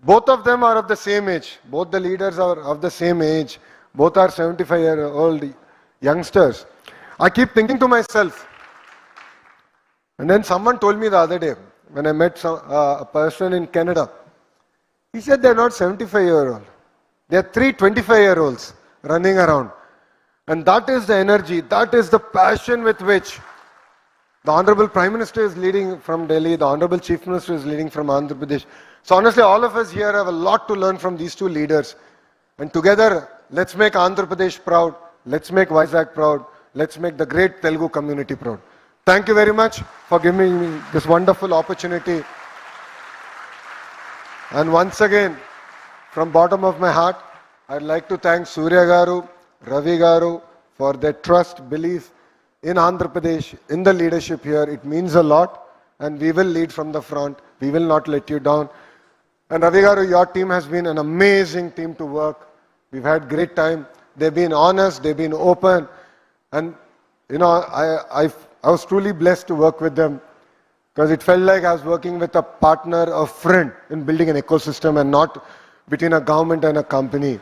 C: Both of them are of the same age. Both the leaders are of the same age. Both are 75-year-old youngsters. I keep thinking to myself, and then someone told me the other day, when I met a person in Canada, he said they're not 75-year-old. They're 3 25-year-olds running around. And that is the energy, that is the passion with which the Honorable Prime Minister is leading from Delhi, the Honorable Chief Minister is leading from Andhra Pradesh. So honestly, all of us here have a lot to learn from these two leaders. And together, let's make Andhra Pradesh proud, let's make Vizag proud, let's make the great Telugu community proud. Thank you very much for giving me this wonderful opportunity. And once again, from bottom of my heart, I'd like to thank Surya Garu, Ravi Garu for their trust, belief in Andhra Pradesh, in the leadership here. It means a lot, and we will lead from the front. We will not let you down. And Ravi Garu, your team has been an amazing team to work. We've had great time. They've been honest, they've been open, and I was truly blessed to work with them, because it felt like I was working with a partner, a friend in building an ecosystem and not between a government and a company.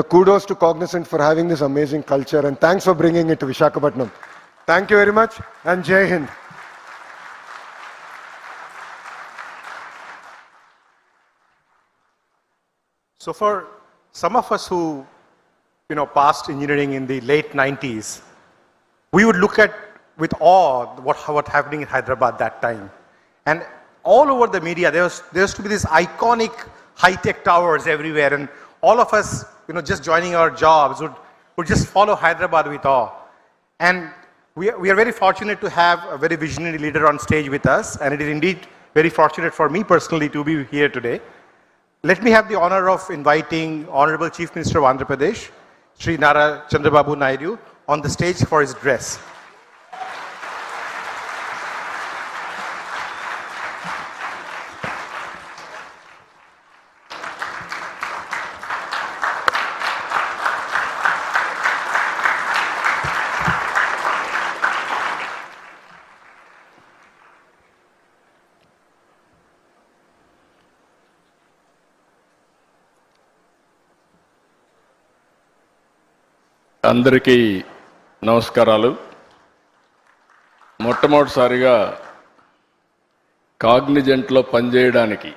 C: Kudos to Cognizant for having this amazing culture, and thanks for bringing it to Visakhapatnam. Thank you very much, and Jai Hind.
B: So for some of us who, passed engineering in the late 90s, we would look at with awe what happening in Hyderabad that time. And all over the media, there used to be these iconic high-tech towers everywhere, and all of us, just joining our jobs would just follow Hyderabad with awe. And we are very fortunate to have a very visionary leader on stage with us, and it is indeed very fortunate for me personally to be here today. Let me have the honor of inviting Honorable Chief Minister of Andhra Pradesh, Shri Nara Chandrababu Naidu, on the stage for his address.
I: అందరికీ నమస్కారాలు. మొట్టమొదటిసారిగా కాగ్నిజెంట్లో పనిచేయడానికి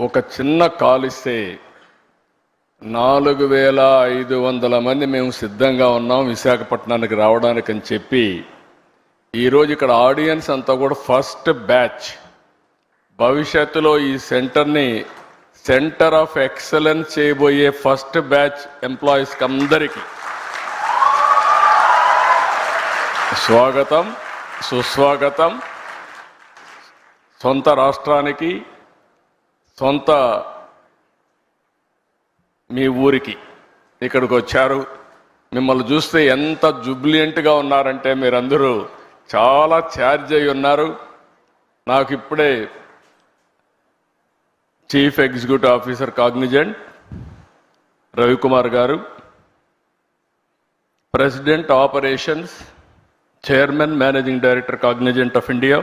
I: ఒక చిన్న call ఇస్తే 4500 మంది మేము సిద్ధంగా ఉన్నాం విశాఖపట్నానికి రావడానికి అని చెప్పి, ఈరోజు ఇక్కడ ఆడియన్స్ అంతా కూడా ఫస్ట్ బ్యాచ్, భవిష్యత్తులో ఈ సెంటర్ని సెంటర్ ఆఫ్ ఎక్సలెన్స్ చేయబోయే ఫస్ట్ బ్యాచ్ ఎంప్లాయీస్కి అందరికీ స్వాగతం, సుస్వాగతం. సొంత రాష్ట్రానికి, సొంత మీ ఊరికి ఇక్కడికి వచ్చారు. మిమ్మల్ని చూస్తే ఎంత జుబ్లియంట్గా ఉన్నారంటే మీరందరూ చాలా ఛార్జ్ అయి ఉన్నారు. నాకు ఇప్పుడే chief executive officer Cognizant Ravikumar గారు, president operations chairman managing director Cognizant of India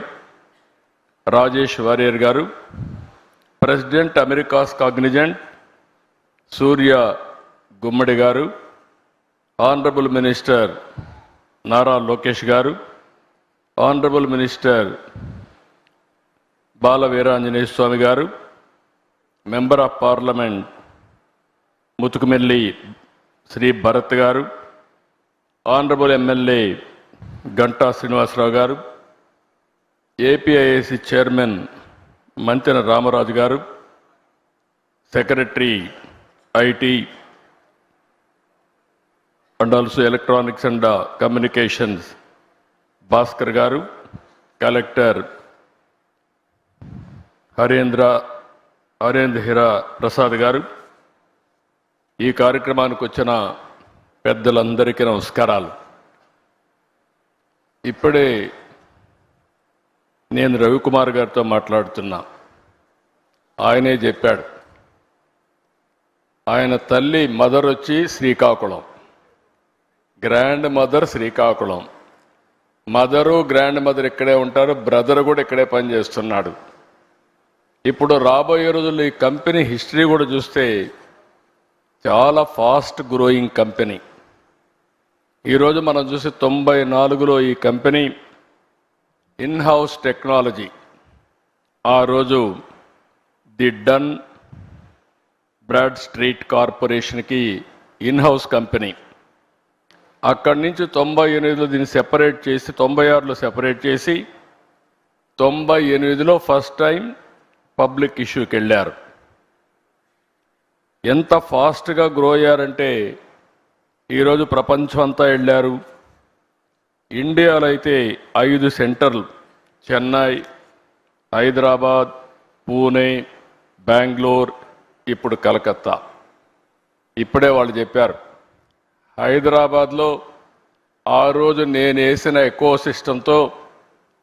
I: Rajesh Warrier గారు, president Americas Cognizant Surya Gummadi గారు, ఆనరబుల్ మినిస్టర్ నారా లోకేష్ గారు, ఆనరబుల్ మినిస్టర్ బాల వీరాంజనేయ స్వామి గారు, member of parliament Mathukumilli Shri Bharat గారు, ఆనరబుల్ ఎమ్మెల్యే గంటా శ్రీనివాసరావు గారు, ఏపీఐఏసీ చైర్మన్ మంతెన రామరాజు గారు, secretary IT and also electronics and communications Bhaskar గారు, collector Harendra Prasad గారు, ఈ కార్యక్రమానికి వచ్చిన పెద్దలందరికీ నమస్కారాలు. ఇప్పుడే నేను రవికుమార్ గారితో మాట్లాడుతున్నా. ఆయనే చెప్పాడు, ఆయన తల్లి మదర్ వచ్చి Srikakulam, grand mother Srikakulam, mother grand mother ఇక్కడే ఉంటారు, బ్రదర్ కూడా ఇక్కడే పనిచేస్తున్నాడు. ఇప్పుడు రాబోయే రోజుల్లో ఈ కంపెనీ హిస్టరీ కూడా చూస్తే చాలా ఫాస్ట్ గ్రోయింగ్ కంపెనీ. ఈరోజు మనం చూసి 94లో ఈ కంపెనీ ఇన్ హౌస్ టెక్నాలజీ, ఆ రోజు ది డన్ బ్రాడ్ స్ట్రీట్ కార్పొరేషన్కి ఇన్ హౌస్ కంపెనీ. అక్కడి నుంచి 98లో దీన్ని సెపరేట్ చేసి 96లో సెపరేట్ చేసి 98లో ఫస్ట్ టైం పబ్లిక్ ఇష్యూకి వెళ్ళారు. ఎంత ఫాస్ట్గా గ్రో అయ్యారంటే ఈరోజు ప్రపంచం అంతా వెళ్ళారు. ఇండియాలో అయితే 5 సెంటర్లు, చెన్నై, హైదరాబాద్, పూణే, బెంగళూరు, ఇప్పుడు కలకత్తా. ఇప్పుడే వాళ్ళు చెప్పారు, హైదరాబాద్లో ఆ రోజు నేను వేసిన ఎకో సిస్టంతో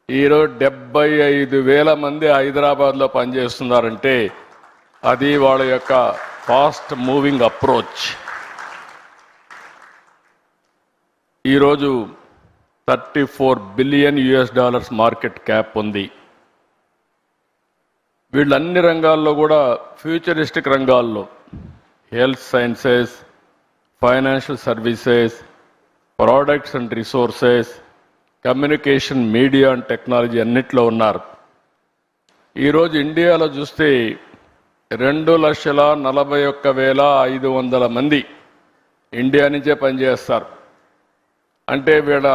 I: ఈరోజు 75,000 మంది హైదరాబాద్లో పనిచేస్తున్నారంటే అది వాళ్ళ యొక్క ఫాస్ట్ మూవింగ్ అప్రోచ్. ఈరోజు $34 బిలియన్ మార్కెట్ క్యాప్ ఉంది. వీళ్ళు అన్ని రంగాల్లో కూడా ఫ్యూచరిస్టిక్ రంగాల్లో health sciences, financial services, products and resources, communication, media and technology అన్నిట్లో ఉన్నారు. ఈరోజు ఇండియాలో చూస్తే 2,41,500 మంది ఇండియా నుంచే పనిచేస్తారు. అంటే వీళ్ళ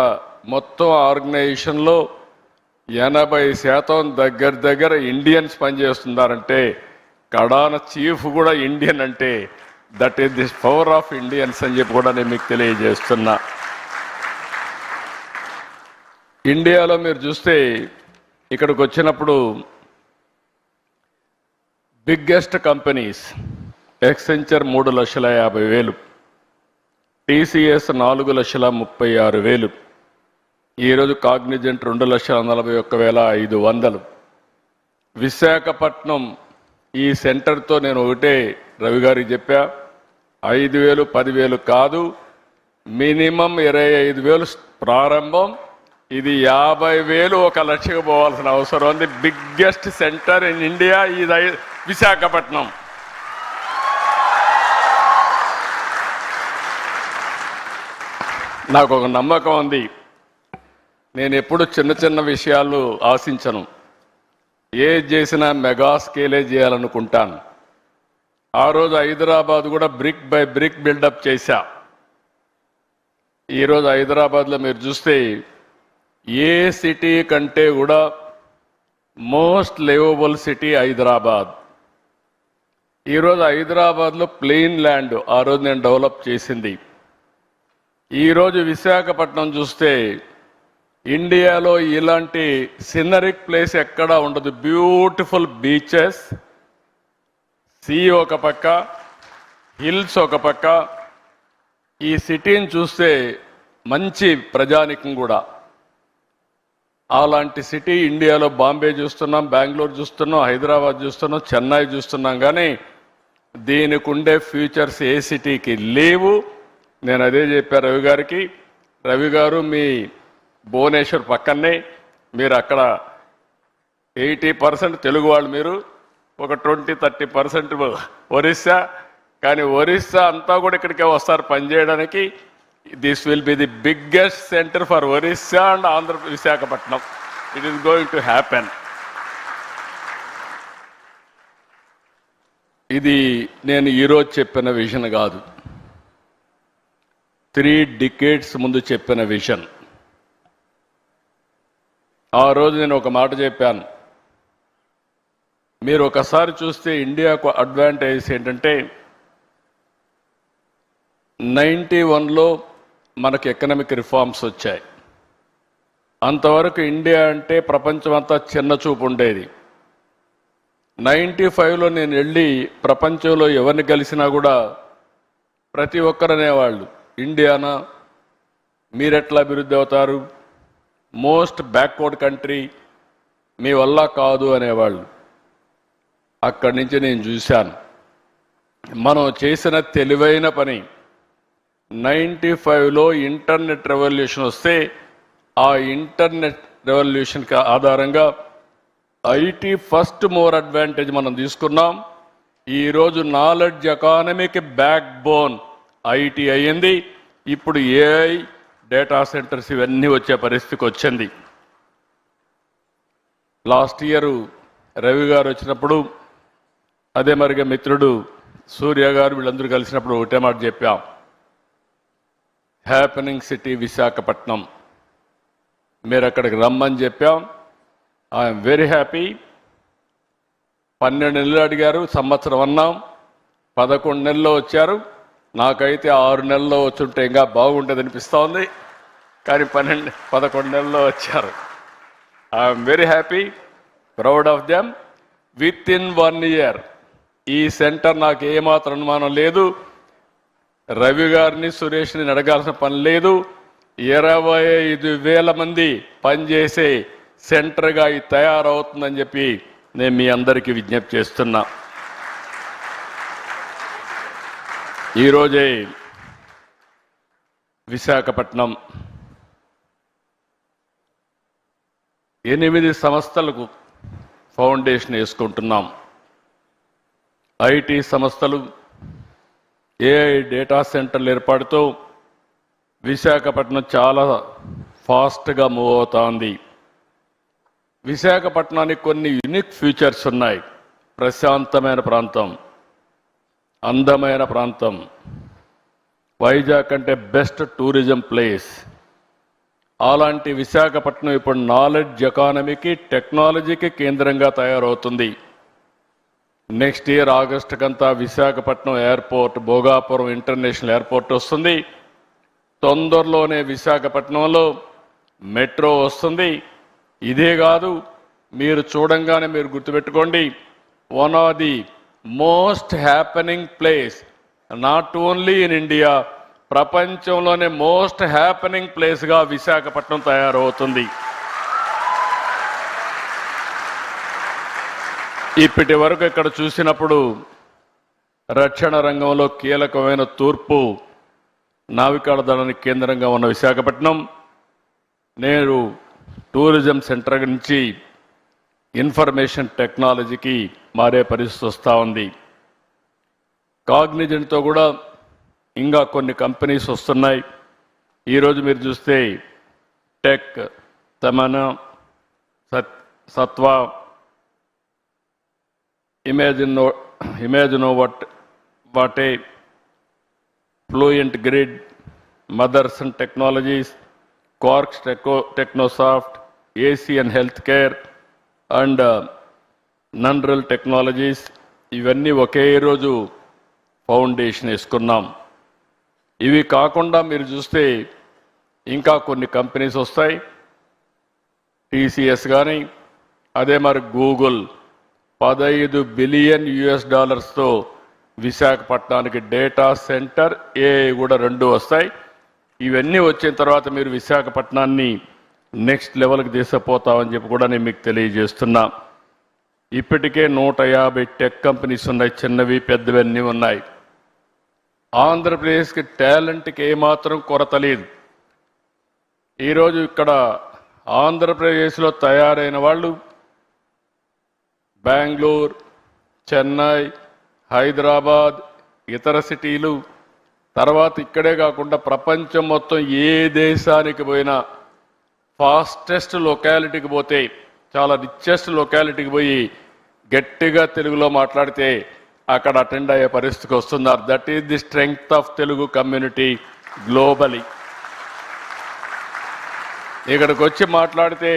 I: మొత్తం ఆర్గనైజేషన్లో 80% దగ్గర ఇండియన్స్ పనిచేస్తున్నారంటే కడాన చీఫ్ కూడా ఇండియన్ అంటే that is the power of Indians అని చెప్పి కూడా నేను మీకు తెలియజేస్తున్నా. ఇండియాలో మీరు చూస్తే ఇక్కడికి వచ్చినప్పుడు బిగ్గెస్ట్ కంపెనీస్ ఎక్సెంచర్ 3,50,000, టీసీఎస్ 4,36,000, ఈరోజు కాగ్నిజెంట్ 2,41,500. విశాఖపట్నం ఈ సెంటర్తో నేను ఒకటే రవి గారికి చెప్పా, 5,000 10,000 కాదు, మినిమం 25,000 ప్రారంభం, ఇది 50,000 1 లక్షకు పోవాల్సిన అవసరం ఉంది. బిగ్గెస్ట్ సెంటర్ ఇన్ ఇండియా ఇది విశాఖపట్నం. నాకు ఒక నమ్మకం ఉంది, నేను ఎప్పుడు చిన్న చిన్న విషయాలు ఆశించను, ఏది చేసినా మెగా స్కేలే చేయాలనుకుంటాను. ఆ రోజు హైదరాబాద్ కూడా బ్రిక్ బై బ్రిక్ బిల్డప్ చేశా. ఈరోజు హైదరాబాద్లో మీరు చూస్తే ఏ సిటీ కంటే కూడా మోస్ట్ లివబుల్ సిటీ హైదరాబాద్. ఈరోజు హైదరాబాద్లో ప్లెయిన్ ల్యాండ్ ఆ రోజు నేను డెవలప్ చేసింది. ఈరోజు విశాఖపట్నం చూస్తే ఇండియాలో ఇలాంటి సినరిక్ ప్లేస్ ఎక్కడా ఉండదు. బ్యూటిఫుల్ బీచెస్, సీ ఒక పక్క, హిల్స్ ఒక పక్క, ఈ సిటీని చూస్తే మంచి ప్రజానికం కూడా. అలాంటి సిటీ ఇండియాలో బాంబే చూస్తున్నాం, బెంగళూరు చూస్తున్నాం, హైదరాబాద్ చూస్తున్నాం, చెన్నై చూస్తున్నాం, కానీ దీనికి ఉండే ఫ్యూచర్స్ ఏ సిటీకి లేవు. నేను అదే చెప్పాను రవి గారికి. రవి గారు మీ భువనేశ్వర్ పక్కనే, మీరు అక్కడ 80% తెలుగు వాళ్ళు, మీరు ఒక 20-30% ఒరిస్సా, కానీ ఒరిస్సా అంతా కూడా ఇక్కడికే వస్తారు పనిచేయడానికి. This will be the biggest centre for Orissa and Andhra Visakhapatnam. It is going to happen. ఇది నేను ఈరోజు చెప్పిన విజన్ కాదు, 3 decades ముందు చెప్పిన విజన్. ఆ రోజు నేను ఒక మాట చెప్పాను, మీరు ఒకసారి చూస్తే ఇండియాకు అడ్వాంటేజ్ ఏంటంటే 91లో మనకు ఎకనామిక్ రిఫార్మ్స్ వచ్చాయి. అంతవరకు ఇండియా అంటే ప్రపంచం అంతా చిన్న చూపు ఉండేది. 95లో నేను వెళ్ళి ప్రపంచంలో ఎవరిని కలిసినా కూడా ప్రతి ఒక్కరు అనేవాళ్ళు, ఇండియానా మీరెట్లా అభివృద్ధి అవుతారు, మోస్ట్ బ్యాక్వర్డ్ కంట్రీ, మీ వల్ల కాదు అనేవాళ్ళు. అక్కడి నుంచి నేను చూశాను మనం చేసిన తెలివైన పని. 95లో ఇంటర్నెట్ రెవల్యూషన్ వస్తే ఆ ఇంటర్నెట్ రెవల్యూషన్కి ఆధారంగా ఐటీ ఫస్ట్ మోర్ అడ్వాంటేజ్ మనం తీసుకున్నాం. ఈరోజు నాలెడ్జ్ ఎకానమీకి బ్యాక్ బోన్ ఐటీ అయ్యింది. ఇప్పుడు ఏఐ, డేటా సెంటర్స్ ఇవన్నీ వచ్చే పరిస్థితికి వచ్చింది. లాస్ట్ ఇయర్ రవి గారు వచ్చినప్పుడు, అదే మరిగా మిత్రుడు సూర్య గారు, వీళ్ళందరూ కలిసినప్పుడు ఒకటే మాట చెప్పాం, హ్యాపెనింగ్ సిటీ విశాఖపట్నం, మీరు అక్కడికి రమ్మని చెప్పాం. I'm very happy. 12 నెలలు అడిగారు, సంవత్సరం అన్నాం, 11 నెలల్లో వచ్చారు. నాకైతే 6 నెలల్లో వచ్చుంటే ఇంకా బాగుంటుంది అనిపిస్తూ ఉంది, కానీ 11 నెలల్లో వచ్చారు. I'm very happy, proud of them. With in 1 year ఈ సెంటర్ నాకు ఏమాత్రం అనుమానం లేదు, రవి గారిని సురేష్ని అడగాల్సిన పని లేదు. 25,000 మంది పనిచేసే సెంటర్గా ఇది తయారవుతుందని చెప్పి నేను మీ అందరికీ విజ్ఞప్తి చేస్తున్నా. ఈరోజే విశాఖపట్నం 8 సంస్థలకు ఫౌండేషన్ వేసుకుంటున్నాం. ఐటీ సంస్థలు, ఏఐ డేటా సెంటర్లు ఏర్పాటుతో విశాఖపట్నం చాలా ఫాస్ట్గా మూవ్ అవుతోంది. విశాఖపట్నానికి కొన్ని యూనిక్ ఫీచర్స్ ఉన్నాయి. ప్రశాంతమైన ప్రాంతం, అందమైన ప్రాంతం, వైజాగ్ అంటే బెస్ట్ టూరిజం ప్లేస్. అలాంటి విశాఖపట్నం ఇప్పుడు నాలెడ్జ్ ఎకానమీకి, టెక్నాలజీకి కేంద్రంగా తయారవుతుంది. నెక్స్ట్ ఇయర్ ఆగస్టుకంతా Visakhapatnam airport, Bhogapuram international airport వస్తుంది. తొందరలోనే విశాఖపట్నంలో మెట్రో వస్తుంది. ఇదే కాదు, మీరు చూడంగానే మీరు గుర్తుపెట్టుకోండి, one of the most happening place, not only in India, ప్రపంచంలోనే మోస్ట్ హ్యాపెనింగ్ ప్లేస్గా విశాఖపట్నం తయారవుతుంది. ఇప్పటి వరకు ఇక్కడ చూసినప్పుడు రక్షణ రంగంలో కీలకమైన తూర్పు నావికాదళానికి కేంద్రంగా ఉన్న విశాఖపట్నం నేడు టూరిజం సెంటర్ నుంచి ఇన్ఫర్మేషన్ టెక్నాలజీకి మారే పరిస్థితి వస్తూ ఉంది. కాగ్నిజెంట్తో కూడా ఇంకా కొన్ని కంపెనీస్ వస్తున్నాయి. ఈరోజు మీరు చూస్తే టెక్, తమన, Sattva, ImagiNovate, Fluentgrid, Motherson technologies, కార్క్స్ technosoft, Asian health care and నన్రల్ టెక్నాలజీస్, ఇవన్నీ ఒకే రోజు ఫౌండేషన్ వేసుకున్నాం. ఇవి కాకుండా మీరు చూస్తే ఇంకా కొన్ని కంపెనీస్ వస్తాయి. టీసీఎస్ కానీ, అదే మరి గూగుల్ $15 బిలియన్ విశాఖపట్నానికి డేటా సెంటర్ ఏఐ కూడా 2 వస్తాయి. ఇవన్నీ వచ్చిన తర్వాత మీరు విశాఖపట్నాన్ని నెక్స్ట్ లెవెల్కి తీసుకుపోతామని చెప్పి కూడా నేను మీకు తెలియజేస్తున్నా. ఇప్పటికే 150 టెక్ కంపెనీస్ ఉన్నాయి, చిన్నవి పెద్దవి అన్నీ ఉన్నాయి. ఆంధ్రప్రదేశ్కి టాలెంట్కి ఏమాత్రం కొరత లేదు. ఈరోజు ఇక్కడ ఆంధ్రప్రదేశ్లో తయారైన వాళ్ళు బెంగళూరు, చెన్నై, హైదరాబాద్, ఇతర సిటీలు, తర్వాత ఇక్కడే కాకుండా ప్రపంచం మొత్తం ఏ దేశానికి పోయినా ఫాస్టెస్ట్ లొకాలిటీకి పోతే, చాలా రిచెస్ట్ లొకాలిటీకి పోయి గట్టిగా తెలుగులో మాట్లాడితే అక్కడ అటెండ్ అయ్యే పరిస్థితికి వస్తున్నారు. That is the strength of Telugu community globally. ఇక్కడికి వచ్చి మాట్లాడితే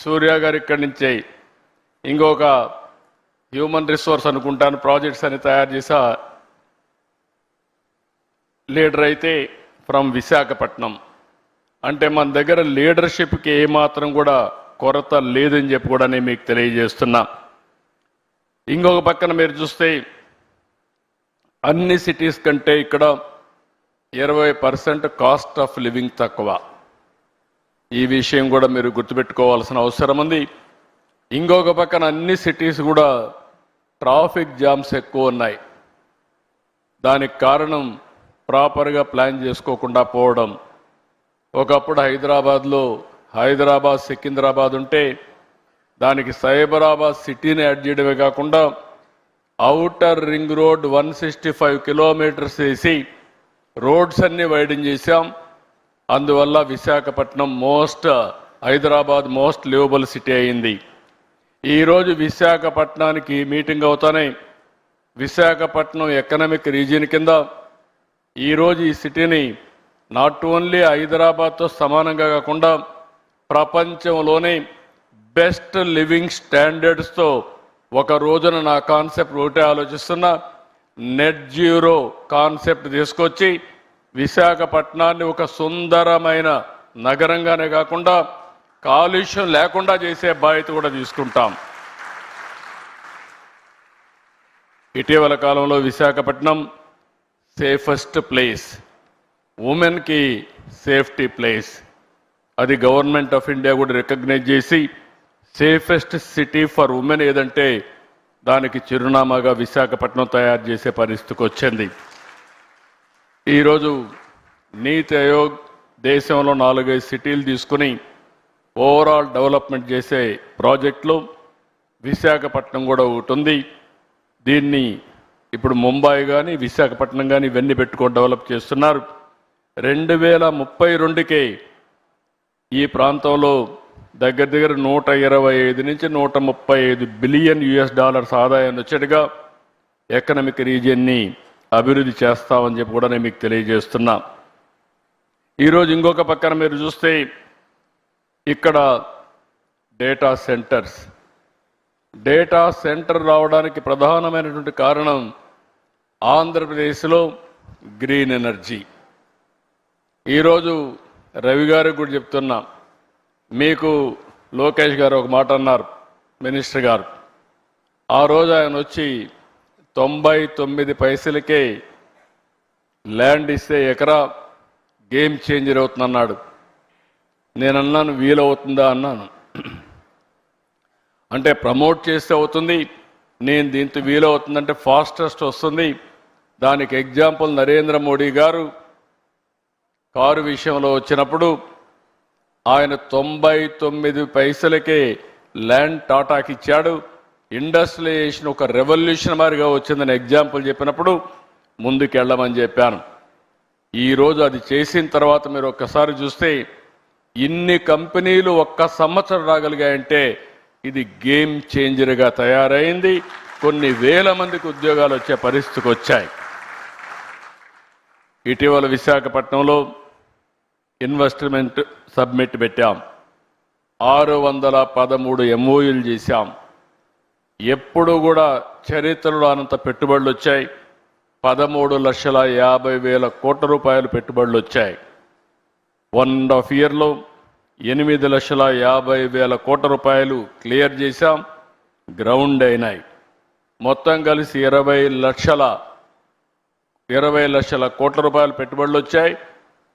I: సూర్య గారు ఇక్కడి నుంచే ఇంకొక హ్యూమన్ రిసోర్స్ అనుకుంటాను ప్రాజెక్ట్స్ అని తయారు చేసా లీడర్ అయితే ఫ్రమ్ విశాఖపట్నం. అంటే మన దగ్గర లీడర్షిప్కి ఏమాత్రం కూడా కొరత లేదని చెప్పి కూడా నేను మీకు తెలియజేస్తున్నా. ఇంకొక పక్కన మీరు చూస్తే అన్ని సిటీస్ కంటే ఇక్కడ 20% కాస్ట్ ఆఫ్ లివింగ్ తక్కువ. ఈ విషయం కూడా మీరు గుర్తుపెట్టుకోవాల్సిన అవసరం ఉంది. ఇంకొక పక్కన అన్ని సిటీస్ కూడా ట్రాఫిక్ జామ్స్ ఎక్కువ ఉన్నాయి. దానికి కారణం ప్రాపర్గా ప్లాన్ చేసుకోకుండా పోవడం. ఒకప్పుడు హైదరాబాద్ సికింద్రాబాద్ ఉంటే దానికి సైబరాబాద్ సిటీని యాడ్ చేయడమే కాకుండా ఔటర్ రింగ్ రోడ్ 165 కిలోమీటర్స్ వేసి రోడ్స్ అన్ని వైడెన్ చేశాం. అందువల్ల Visakhapatnam Hyderabad most liveable city అయింది. ఈరోజు విశాఖపట్నానికి మీటింగ్ అవుతానే విశాఖపట్నం ఎకనామిక్ రీజియన్ కింద ఈరోజు ఈ సిటీని నాట్ ఓన్లీ హైదరాబాద్తో సమానంగా కాకుండా ప్రపంచంలోనే బెస్ట్ లివింగ్ స్టాండర్డ్స్తో ఒక రోజున నా కాన్సెప్ట్ ఒకటే ఆలోచిస్తున్నా, నెట్ జీరో కాన్సెప్ట్ తీసుకొచ్చి విశాఖపట్నాన్ని ఒక సుందరమైన నగరంగానే కాకుండా కాలుష్యం లేకుండా చేసే బాధ్యత కూడా తీసుకుంటాం. ఇటీవల కాలంలో విశాఖపట్నం సేఫెస్ట్ ప్లేస్, ఉమెన్కి సేఫ్టీ ప్లేస్, అది గవర్నమెంట్ ఆఫ్ ఇండియా కూడా రికగ్నైజ్ చేసి సేఫెస్ట్ సిటీ ఫర్ ఉమెన్ ఏదంటే దానికి చిరునామాగా విశాఖపట్నం తయారు చేసే పరిస్థితికి వచ్చింది. ఈరోజు నీతి ఆయోగ్ దేశంలో 4-5 సిటీలు తీసుకుని ఓవరాల్ డెవలప్మెంట్ చేసే ప్రాజెక్టులో విశాఖపట్నం కూడా ఒకటి ఉంది. దీన్ని ఇప్పుడు ముంబై కానీ విశాఖపట్నం కానీ ఇవన్నీ పెట్టుకొని డెవలప్ చేస్తున్నారు. 2032కే ఈ ప్రాంతంలో దగ్గర 125 నుంచి 135 బిలియన్ US$ ఆదాయాన్ని వచ్చేట్టుగా ఎకనామిక్ రీజియన్ని అభివృద్ధి చేస్తామని చెప్పి కూడా నేను మీకు తెలియజేస్తున్నా. ఈరోజు ఇంకొక పక్కన మీరు చూస్తే ఇక్కడ డేటా సెంటర్ రావడానికి ప్రధానమైనటువంటి కారణం ఆంధ్రప్రదేశ్లో గ్రీన్ ఎనర్జీ. ఈరోజు రవి గారికి కూడా చెప్తున్నా, మీకు లోకేష్ గారు ఒక మాట అన్నారు, మినిస్టర్ గారు. ఆ రోజు ఆయన వచ్చి 99 పైసలకే ల్యాండ్ ఇస్తే ఎకరా గేమ్ చేంజర్ అవుతుందన్నాడు. నేను అన్నాను వీలవుతుందా అన్నాను. అంటే ప్రమోట్ చేస్తే అవుతుంది, నేను దీంతో వీలవుతుందంటే ఫాస్టెస్ట్ వస్తుంది. దానికి ఎగ్జాంపుల్ నరేంద్ర మోడీ గారు కారు విషయంలో వచ్చినప్పుడు ఆయన 99 పైసలకే ల్యాండ్ టాటాకి ఇచ్చాడు. ఇండస్ట్రియలైజేషన్ ఒక రెవల్యూషన్ మాదిరిగా వచ్చిందని ఎగ్జాంపుల్ చెప్పినప్పుడు ముందుకెళ్ళమని చెప్పాను. ఈరోజు అది చేసిన తర్వాత మీరు ఒక్కసారి చూస్తే ఇన్ని కంపెనీలు ఒక్క సంవత్సరం రాగలిగాయంటే ఇది గేమ్ చేంజర్గా తయారైంది. కొన్ని వేల మందికి ఉద్యోగాలు వచ్చే పరిస్థితికి వచ్చాయి. ఇటీవల విశాఖపట్నంలో ఇన్వెస్ట్మెంట్ సబ్మిట్ పెట్టాం. 613 MOUలు చేశాం. ఎప్పుడు కూడా చరిత్రలో అనంత పెట్టుబడులు వచ్చాయి. 13,50,000 కోట్ల రూపాయలు పెట్టుబడులు వచ్చాయి. 1.5 yearలో 8,50,000 కోట్ల రూపాయలు క్లియర్ చేశాం, గ్రౌండ్ అయినాయి. మొత్తం కలిసి 20 లక్షల 20 లక్షల కోట్ల రూపాయల పెట్టుబడులు వచ్చాయి.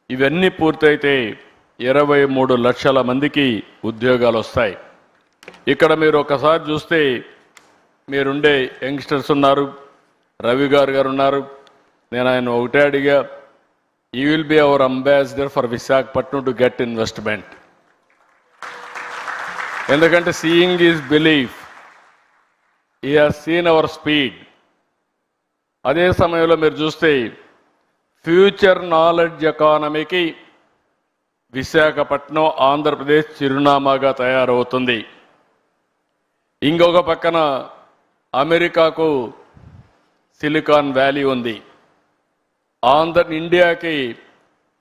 I: ఇవన్నీ పూర్తయితే 23 లక్షల మందికి ఉద్యోగాలు వస్తాయి. ఇక్కడ మీరు ఒకసారి చూస్తే మీరుండే యంగ్స్టర్స్ ఉన్నారు, రవి గారు ఉన్నారు. నేను ఆయన ఒకటే అడిగా, you will be our ambassador for Visakhapatnam to get investment. ఎందుకంటే seeing is belief. He has seen our speed. అదే సమయంలో మీరు చూస్తే ఫ్యూచర్ నాలెడ్జ్ ఎకానమీకి విశాఖపట్నం ఆంధ్రప్రదేశ్ చిరునామాగా తయారవుతుంది. ఇంకొక పక్కన అమెరికాకు సిలికాన్ వ్యాలీ ఉంది. ఇండియాకి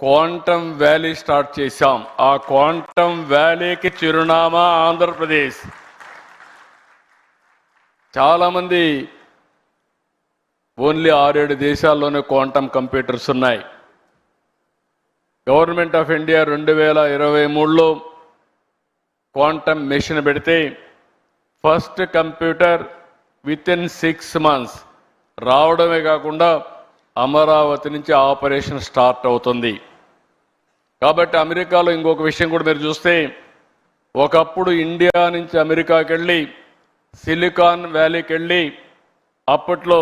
I: క్వాంటమ్ వ్యాలీ స్టార్ట్ చేశాం. ఆ క్వాంటమ్ వ్యాలీకి చిరునామా ఆంధ్రప్రదేశ్. చాలామంది ఓన్లీ 6-7 దేశాల్లోనే క్వాంటమ్ కంప్యూటర్స్ ఉన్నాయి. గవర్నమెంట్ ఆఫ్ ఇండియా 2023లో క్వాంటమ్ మిషన్ పెడితే ఫస్ట్ కంప్యూటర్ వితిన్ 6 months రావడమే కాకుండా అమరావతి నుంచి ఆపరేషన్ స్టార్ట్ అవుతుంది. కాబట్టి అమెరికాలో ఇంకొక విషయం కూడా మీరు చూస్తే, ఒకప్పుడు ఇండియా నుంచి అమెరికాకి వెళ్ళి సిలికాన్ వ్యాలీకి వెళ్ళి అప్పట్లో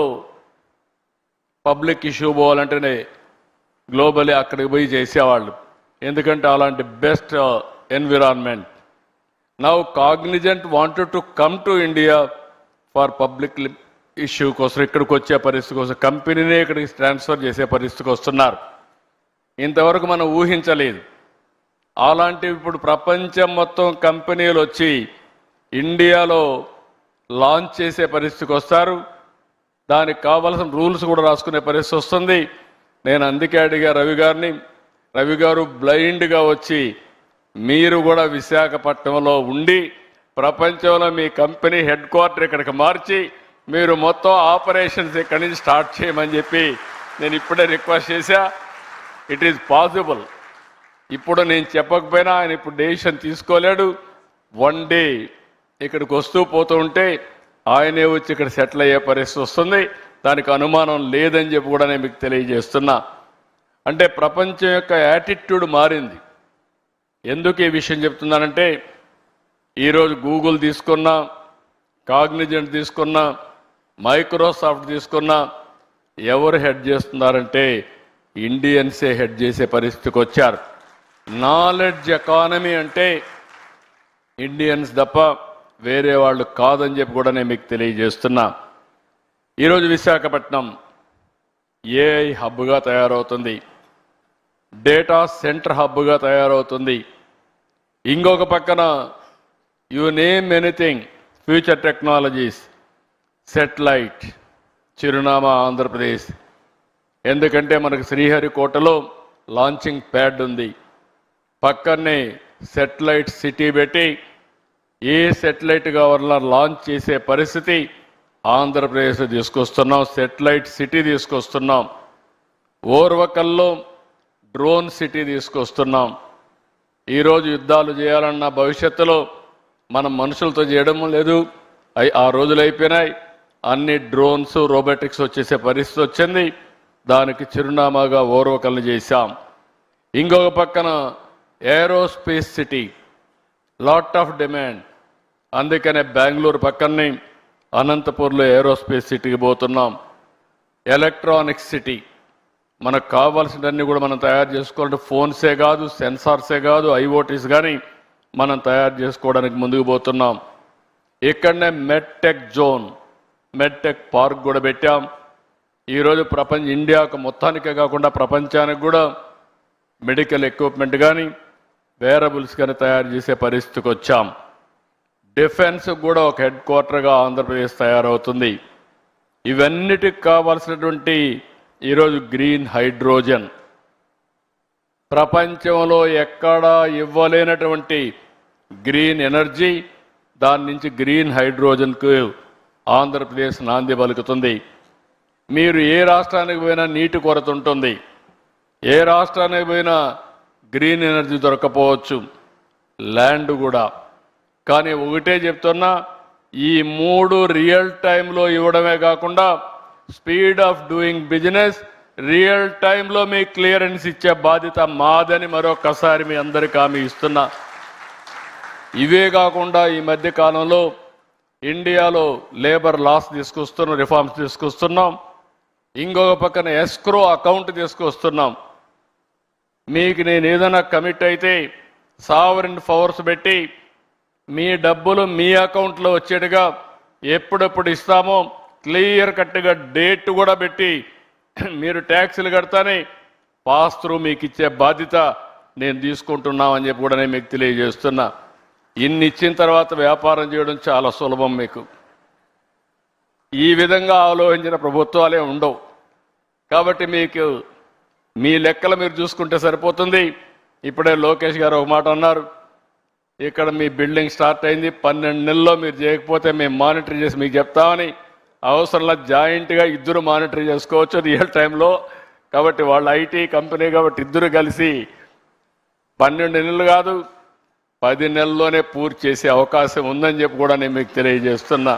I: పబ్లిక్ ఇష్యూ పోవాలంటేనే గ్లోబలీ అక్కడికి పోయి చేసేవాళ్ళు. ఎందుకంటే అలాంటి best environment. Now Cognizant wanted to come to India for public issue కోసం, ఇక్కడికి వచ్చే పరిస్థితి కోసం కంపెనీనే ఇక్కడికి ట్రాన్స్ఫర్ చేసే పరిస్థితికి వస్తున్నారు. ఇంతవరకు మనం ఊహించలేదు. అలాంటివి ఇప్పుడు ప్రపంచం మొత్తం కంపెనీలు వచ్చి ఇండియాలో లాంచ్ చేసే పరిస్థితికి వస్తారు. దానికి కావాల్సిన రూల్స్ కూడా రాసుకునే పరిస్థితి వస్తుంది. నేను అందుకే అడిగా రవి గారు బ్లైండ్గా వచ్చి మీరు కూడా విశాఖపట్నంలో ఉండి ప్రపంచంలో మీ కంపెనీ హెడ్ క్వార్టర్ ఇక్కడికి మార్చి మీరు మొత్తం ఆపరేషన్స్ ఇక్కడి నుంచి స్టార్ట్ చేయమని చెప్పి నేను ఇప్పుడే రిక్వెస్ట్ చేశా. It is possible. ఇప్పుడు నేను చెప్పకపోయినా ఆయన ఇప్పుడు డెసిషన్ తీసుకోలేడు. వన్ డే ఇక్కడికి వస్తూ పోతూ ఉంటే ఆయనే వచ్చి ఇక్కడ సెటిల్ అయ్యే పరిస్థితి వస్తుంది. దానికి అనుమానం లేదని చెప్పి కూడా నేను మీకు తెలియజేస్తున్నా. అంటే ప్రపంచం యొక్క యాటిట్యూడ్ మారింది. ఎందుకు ఈ విషయం చెప్తున్నానంటే, ఈరోజు గూగుల్ తీసుకున్నా, కాగ్నిజెంట్ తీసుకున్నా, మైక్రోసాఫ్ట్ తీసుకున్నా ఎవరు హెడ్ చేస్తున్నారంటే ఇండియన్సే హెడ్ చేసే పరిస్థితికి వచ్చారు. నాలెడ్జ్ ఎకానమీ అంటే ఇండియన్స్ తప్ప వేరే వాళ్ళు కాదని చెప్పి కూడా నేను మీకు తెలియజేస్తున్నా. ఈరోజు విశాఖపట్నం ఏఐ హబ్గా తయారవుతుంది, డేటా సెంటర్ హబ్గా తయారవుతుంది. ఇంకొక పక్కన you name anything, future technologies, satellite చిరునామా ఆంధ్రప్రదేశ్. ఎందుకంటే మనకు శ్రీహరికోటలో లాంచింగ్ ప్యాడ్ ఉంది. పక్కనే సెటిలైట్ సిటీ పెట్టి ఏ సెటిలైట్ కావాలన్నా లాంచ్ చేసే పరిస్థితి ఆంధ్రప్రదేశ్ తీసుకొస్తున్నాం. సెటిలైట్ సిటీ తీసుకొస్తున్నాం. ఓర్వకల్లో డ్రోన్ సిటీ తీసుకొస్తున్నాం. ఈరోజు యుద్ధాలు చేయాలన్న భవిష్యత్తులో మనం మనుషులతో చేయడం లేదు, ఆ రోజులు అయిపోయినాయి. అన్ని డ్రోన్స్, రోబోటిక్స్ వచ్చేసే పరిస్థితి వచ్చింది. దానికి చిరునామాగా ఓర్వకల్ని చేశాం. ఇంకొక పక్కన aerospace city, lot of demand. అందుకనే బెంగళూరు పక్కనే అనంతపూర్లో ఏరోస్పేస్ సిటీకి పోతున్నాం. ఎలక్ట్రానిక్స్ సిటీ, మనకు కావాల్సినవన్నీ కూడా మనం తయారు చేసుకోవాలంటే ఫోన్సే కాదు, సెన్సార్సే కాదు, ఐఓటీస్ కానీ మనం తయారు చేసుకోవడానికి ముందుకు పోతున్నాం. ఇక్కడనే మెడ్టెక్ జోన్, మెడ్టెక్ పార్క్ కూడా పెట్టాం. ఈరోజు ఇండియాకు మొత్తానికే కాకుండా ప్రపంచానికి కూడా మెడికల్ ఎక్విప్మెంట్ కానీ వేరబుల్స్ కానీ తయారు చేసే పరిస్థితికి వచ్చాం. డిఫెన్స్ కూడా ఒక హెడ్ క్వార్టర్గా ఆంధ్రప్రదేశ్ తయారవుతుంది. ఇవన్నిటికి కావాల్సినటువంటి ఈరోజు గ్రీన్ హైడ్రోజన్, ప్రపంచంలో ఎక్కడా ఇవ్వలేనటువంటి గ్రీన్ ఎనర్జీ, దాని నుంచి గ్రీన్ హైడ్రోజన్కు ఆంధ్రప్రదేశ్ నాంది పలుకుతుంది. మీరు ఏ రాష్ట్రానికి పోయినా నీటి కొరత ఉంటుంది, ఏ రాష్ట్రానికి పోయినా గ్రీన్ ఎనర్జీ దొరకపోవచ్చు, ల్యాండ్ కూడా. కానీ ఒకటే చెప్తున్నా, ఈ 3 రియల్ టైంలో ఇవ్వడమే కాకుండా speed of doing business real టైంలో మీకు క్లియరెన్స్ ఇచ్చే బాధ్యత మాదని మరొకసారి మీ అందరికీ హామీ ఇస్తున్నా. ఇవే కాకుండా ఈ మధ్య కాలంలో ఇండియాలో లేబర్ లాస్ తీసుకొస్తున్నాం, రిఫార్మ్స్ తీసుకొస్తున్నాం. ఇంకొక పక్కన ఎస్క్రో అకౌంట్ తీసుకొస్తున్నాం. మీకు నేను ఏదైనా కమిట్ అయితే సావరిన్ ఫోర్స్ పెట్టి మీ డబ్బులు మీ అకౌంట్లో వచ్చేట్టుగా ఎప్పుడెప్పుడు ఇస్తామో క్లియర్ కట్గా డేట్ కూడా పెట్టి మీరు ట్యాక్సులు కడతానే పాస్ త్రూ మీకు ఇచ్చే బాధ్యత నేను తీసుకుంటున్నామని చెప్పి కూడా నేను మీకు తెలియజేస్తున్నా. ఇన్ని ఇచ్చిన తర్వాత వ్యాపారం చేయడం చాలా సులభం. మీకు ఈ విధంగా ఆలోచించిన ప్రభుత్వాలే ఉండవు. కాబట్టి మీకు మీ లెక్కలు మీరు చూసుకుంటే సరిపోతుంది. ఇప్పుడే లోకేష్ గారు ఒక మాట అన్నారు, ఇక్కడ మీ బిల్డింగ్ స్టార్ట్ అయింది, 12 నెలల్లో మీరు చేయకపోతే మేము మానిటర్ చేసి మీకు చెప్తామని. అవసరంలా జాయింట్గా ఇద్దరు మానిటర్ చేసుకోవచ్చు రియల్ టైంలో. కాబట్టి వాళ్ళ ఐటీ కంపెనీ కాబట్టి ఇద్దరు కలిసి 12 నెలలు కాదు 10 నెలల్లోనే పూర్తి చేసే అవకాశం ఉందని చెప్పి కూడా నేను మీకు తెలియజేస్తున్నా.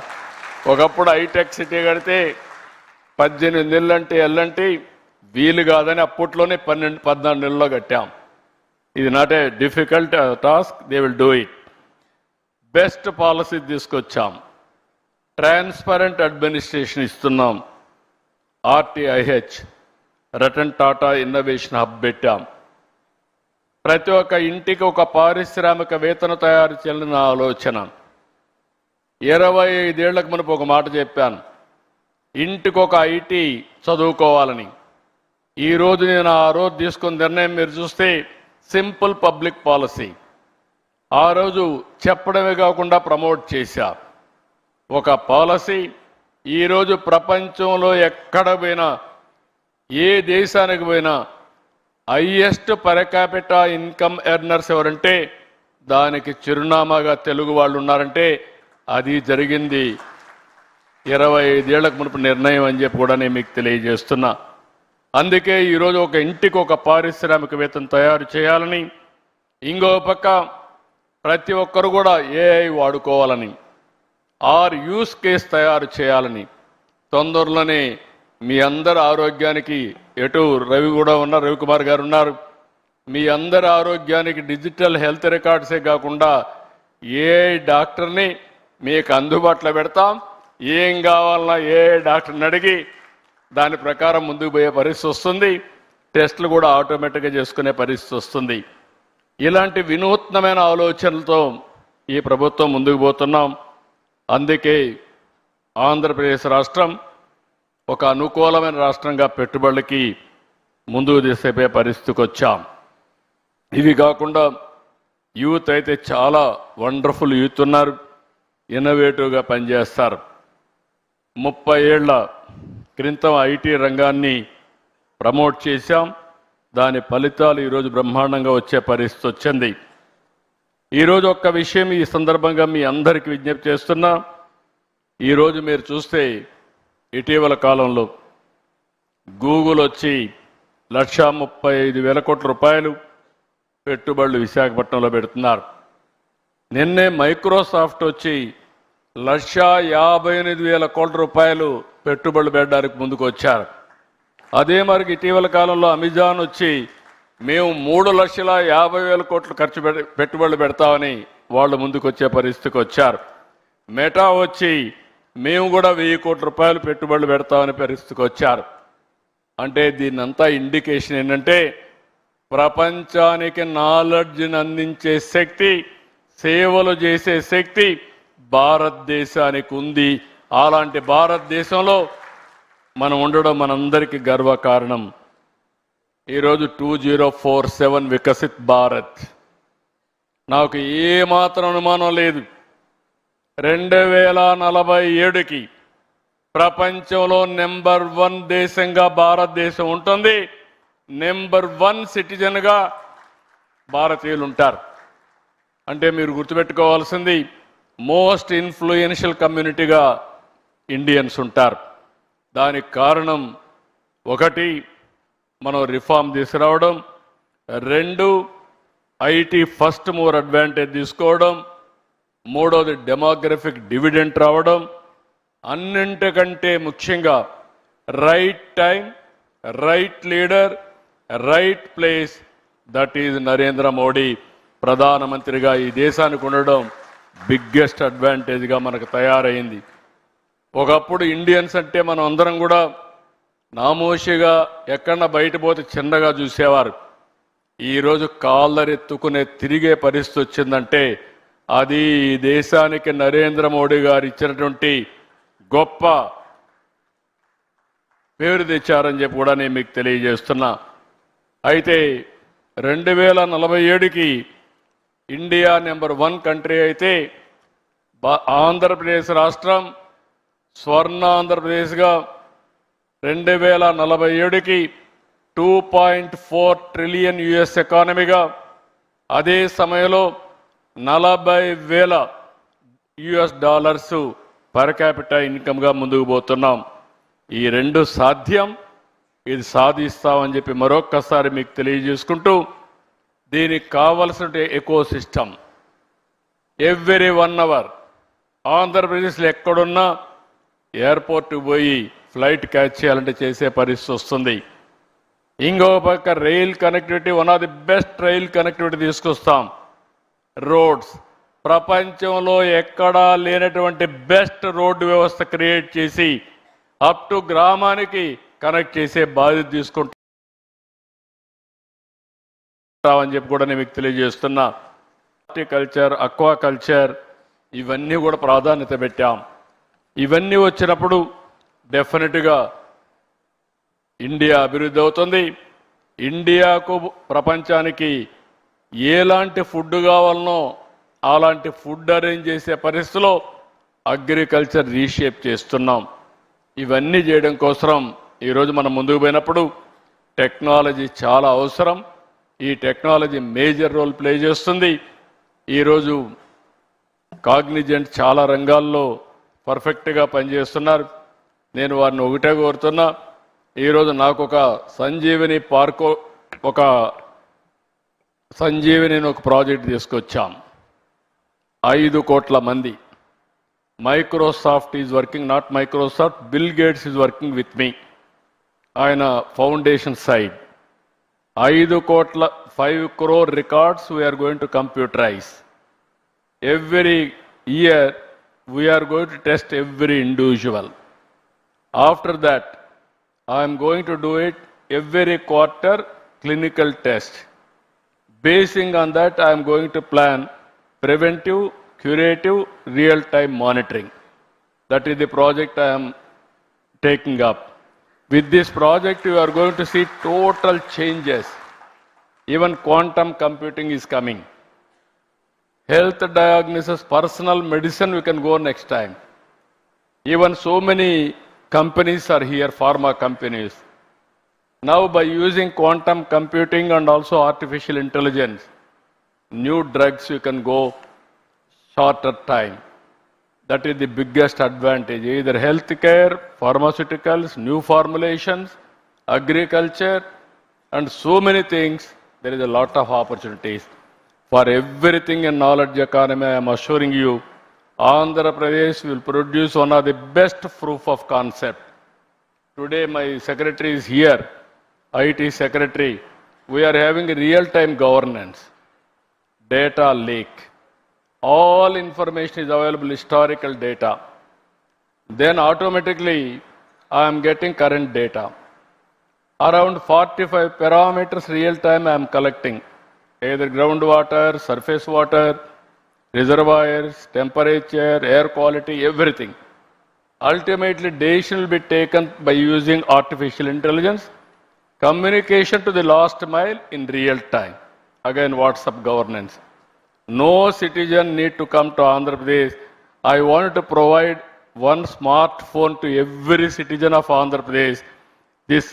I: ఒకప్పుడు హైటెక్ సిటీ కడితే 18 నెలలు అంటే ఎల్లంటే వీలు కాదని అప్పట్లోనే 14 నెలల్లో కట్టాం. ఇది not a difficult task, they will do it. Best policy తీసుకొచ్చాం, ట్రాన్స్పరెంట్ అడ్మినిస్ట్రేషన్ ఇస్తున్నాం, RTIH Ratan Tata innovation hub పెట్టాం. ప్రతి ఒక్క ఇంటికి ఒక పారిశ్రామికవేత్తన తయారు చేయాలని ఆలోచన. 25 ఏళ్లకు మునుపు ఒక మాట చెప్పాను, ఇంటికి ఒక ఐటీ చదువుకోవాలని. ఈరోజు నేను ఆ రోజు తీసుకున్న నిర్ణయం మీరు చూస్తే సింపుల్ పబ్లిక్ పాలసీ. ఆ రోజు చెప్పడమే కాకుండా ప్రమోట్ చేశా. ఒక పాలసీ ఈరోజు ప్రపంచంలో ఎక్కడ పోయినా ఏ దేశానికి పోయినా highest per capita income earners ఎవరంటే దానికి చిరునామాగా తెలుగు వాళ్ళు ఉన్నారంటే అది జరిగింది 25 ఏళ్లకు మునుపు నిర్ణయం అని చెప్పి కూడా నేను మీకు తెలియజేస్తున్నా. అందుకే ఈరోజు ఒక ఇంటికి ఒక పారిశ్రామికవేత్తను తయారు చేయాలని, ఇంకో పక్క ప్రతి ఒక్కరు కూడా ఏఐ వాడుకోవాలని, యూస్ కేస్ తయారు చేయాలని. తొందరలోనే మీ అందరి ఆరోగ్యానికి ఎటు రవి కూడా ఉన్నారు, రవికుమార్ గారు ఉన్నారు, మీ అందరి ఆరోగ్యానికి డిజిటల్ హెల్త్ రికార్డ్సే కాకుండా ఏఐ డాక్టర్ని మీకు అందుబాటులో పెడతాం. ఏం కావాలన్నా ఏఐ డాక్టర్ని అడిగి దాని ప్రకారం ముందుకు పోయే పరిస్థితి వస్తుంది. టెస్టులు కూడా ఆటోమేటిక్గా చేసుకునే పరిస్థితి వస్తుంది. ఇలాంటి వినూత్నమైన ఆలోచనలతో ఈ ప్రభుత్వం ముందుకు పోతున్నాం. అందుకే ఆంధ్రప్రదేశ్ రాష్ట్రం ఒక అనుకూలమైన రాష్ట్రంగా పెట్టుబడులకి ముందుకు తీసుకుపోయే పరిస్థితికి వచ్చాం. ఇవి కాకుండా యూత్ అయితే చాలా వండర్ఫుల్ యూత్ ఉన్నారు, ఇన్నోవేటివ్గా పనిచేస్తారు. 30 ఏళ్ల క్రితం ఐటీ రంగాన్ని ప్రమోట్ చేశాం. దాని ఫలితాలు ఈరోజు బ్రహ్మాండంగా వచ్చే పరిస్థితి వచ్చింది. ఈరోజు ఒక్క విషయం ఈ సందర్భంగా మీ అందరికీ విజ్ఞప్తి చేస్తున్నా. ఈరోజు మీరు చూస్తే ఇటీవల కాలంలో గూగుల్ వచ్చి 1,35,000 కోట్ల రూపాయలు పెట్టుబడులు విశాఖపట్నంలో పెడుతున్నారు. నిన్నే మైక్రోసాఫ్ట్ వచ్చి 1,58,000 కోట్ల రూపాయలు పెట్టుబడులు పెట్టడానికి ముందుకు వచ్చారు. అదే మరి ఇటీవల కాలంలో అమెజాన్ వచ్చి మేము 3,50,000 కోట్లు పెట్టుబడులు పెడతామని వాళ్ళు ముందుకు వచ్చే పరిస్థితికి వచ్చారు. మెటా వచ్చి మేము కూడా 1,000 కోట్ల రూపాయలు పెట్టుబడులు పెడతామని పరిస్థితికి వచ్చారు. అంటే దీన్నంతా ఇండికేషన్ ఏంటంటే ప్రపంచానికి నాలెడ్జ్ని అందించే శక్తి, సేవలు చేసే శక్తి భారతదేశానికి ఉంది. అలాంటి భారతదేశంలో మనం ఉండడం మనందరికీ గర్వకారణం. ఈరోజు 2047 వికసిత్ భారత్. నాకు ఏమాత్రం అనుమానం లేదు, 2047కి ప్రపంచంలో నెంబర్ 1 దేశంగా భారతదేశం ఉంటుంది. నెంబర్ 1 సిటిజన్గా భారతీయులు ఉంటారు. అంటే మీరు గుర్తుపెట్టుకోవాల్సింది మోస్ట్ ఇన్ఫ్లుయెన్షియల్ కమ్యూనిటీగా ఇండియన్స్ ఉంటారు. దానికి కారణం 1 మనం రిఫార్మ్ తీసుకురావడం, 2 ఐటీ ఫస్ట్ మూవర్ అడ్వాంటేజ్ తీసుకోవడం, 3వది డెమోగ్రఫిక్ డివిడెంట్ రావడం, అన్నింటికంటే ముఖ్యంగా right time right leader, right place. That is Narendra Modi. ప్రధానమంత్రిగా ఈ దేశానికి ఉండడం బిగ్గెస్ట్ అడ్వాంటేజ్గా మనకు తయారైంది. ఒకప్పుడు ఇండియన్స్ అంటే మనం అందరం కూడా నామోషిగా ఎక్కడన్నా బయట పోతే చిన్నగా చూసేవారు. ఈరోజు కాళ్ళరెత్తుకునే తిరిగే పరిస్థితి వచ్చిందంటే అది ఈ దేశానికి నరేంద్ర మోడీ గారు ఇచ్చినటువంటి గొప్ప పేరు తెచ్చారని చెప్పి కూడా నేను మీకు తెలియజేస్తున్నా. అయితే 2047కి ఇండియా నెంబర్ 1 కంట్రీ అయితే ఆంధ్రప్రదేశ్ రాష్ట్రం స్వర్ణ ఆంధ్రప్రదేశ్గా 2047కి 2.4 ట్రిలియన్ యుఎస్ ఎకానమీగా, అదే సమయంలో $40,000 పర్ క్యాపిటల్ ఇన్కమ్గా ముందుకు పోతున్నాం. ఈ రెండు సాధ్యం, ఇది సాధిస్తామని చెప్పి మరొక్కసారి మీకు తెలియజేసుకుంటూ, దీనికి కావలసిన ఎకో సిస్టమ్ ఎవ్రీ 1 అవర్ ఆంధ్రప్రదేశ్లో ఎక్కడున్నా ఎయిర్పోర్ట్కి పోయి ఫ్లైట్ క్యాచ్ చేయాలంటే చేసే పరిస్థితి వస్తుంది. ఇంకో పక్క rail connectivity, one of the best rail connectivity తీసుకొస్తాం. రోడ్స్ ప్రపంచంలో ఎక్కడా లేనటువంటి బెస్ట్ రోడ్డు వ్యవస్థ క్రియేట్ చేసి అప్ టు గ్రామానికి కనెక్ట్ చేసే బాధ్యత తీసుకుంటామని చెప్పి కూడా నేను మీకు తెలియజేస్తున్నా. హార్టికల్చర్, అక్వాకల్చర్ ఇవన్నీ కూడా ప్రాధాన్యత పెట్టాం. ఇవన్నీ వచ్చినప్పుడు డెఫినెట్గా ఇండియా అభివృద్ధి అవుతుంది. ఇండియాకు ప్రపంచానికి ఎలాంటి ఫుడ్ కావాలనో అలాంటి ఫుడ్ అరేంజ్ చేసే పరిస్థితిలో అగ్రికల్చర్ రీషేప్ చేస్తున్నాం. ఇవన్నీ చేయడం కోసం ఈరోజు మనం ముందుకు పోయినప్పుడు టెక్నాలజీ చాలా అవసరం. ఈ టెక్నాలజీ మేజర్ రోల్ ప్లే చేస్తుంది. ఈరోజు కాగ్నిజెంట్ చాలా రంగాల్లో పర్ఫెక్ట్గా పనిచేస్తున్నారు. నేను వారిని ఒకటే కోరుతున్నా, ఈరోజు నాకు ఒక సంజీవిని పార్క్, ఒక సంజీవిని ఒక ప్రాజెక్ట్ తీసుకొచ్చాం. 5 కోట్ల మంది. Microsoft is working, not Microsoft, Bill Gates is working with me. ఆయన foundation side 5 crore records we are going to computerize. Every year we are going to test every individual. After that, I am going to do it every quarter clinical test. Basing on that, I am going to plan preventive, curative, real-time monitoring. That is the project I am taking up. With this project, you are going to see total changes. Even quantum computing is coming. Health diagnosis, personal medicine, we can go next time. Even so many companies are here, pharma companies. Now by using quantum computing and also artificial intelligence, new drugs you can go shorter time. That is the biggest advantage. Either healthcare, pharmaceuticals, new formulations, agriculture, and so many things. There is a lot of opportunities. For everything in knowledge economy, I am assuring you, Andhra Pradesh will produce one of the best proof of concept. Today my secretary is here, IT secretary. We are having a real-time governance, data lake. All information is available, historical data. Then automatically I am getting current data. Around 45 parameters real time I am collecting. Either groundwater, surface water, reservoirs, temperature, air quality, everything. Ultimately, decision will be taken by using artificial intelligence. Communication to the last mile in real time. Again, WhatsApp governance. No citizen need to come to Andhra Pradesh. I want to provide one smartphone to every citizen of Andhra Pradesh. This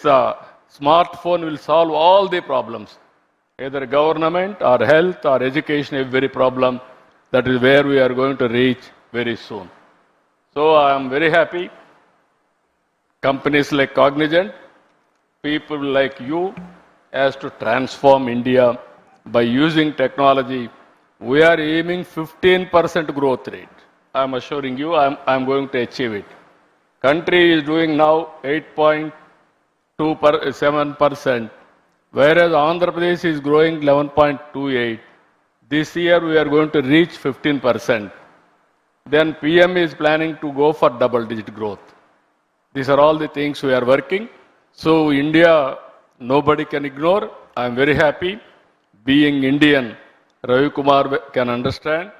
I: smartphone will solve all the problems, either government or health or education, every problem. That is where we are going to reach very soon. So I am very happy. Companies like Cognizant, people like you, as to transform India by using technology. We are aiming 15% growth rate. I am assuring you, I am going to achieve it. Country is doing now 8.2 7%, whereas Andhra Pradesh is growing 11.28. This year we are going to reach 15%. Then PM is planning to go for double-digit growth. These are all the things we are working. So India, nobody can ignore. I am very happy. Being Indian, Ravi Kumar can understand.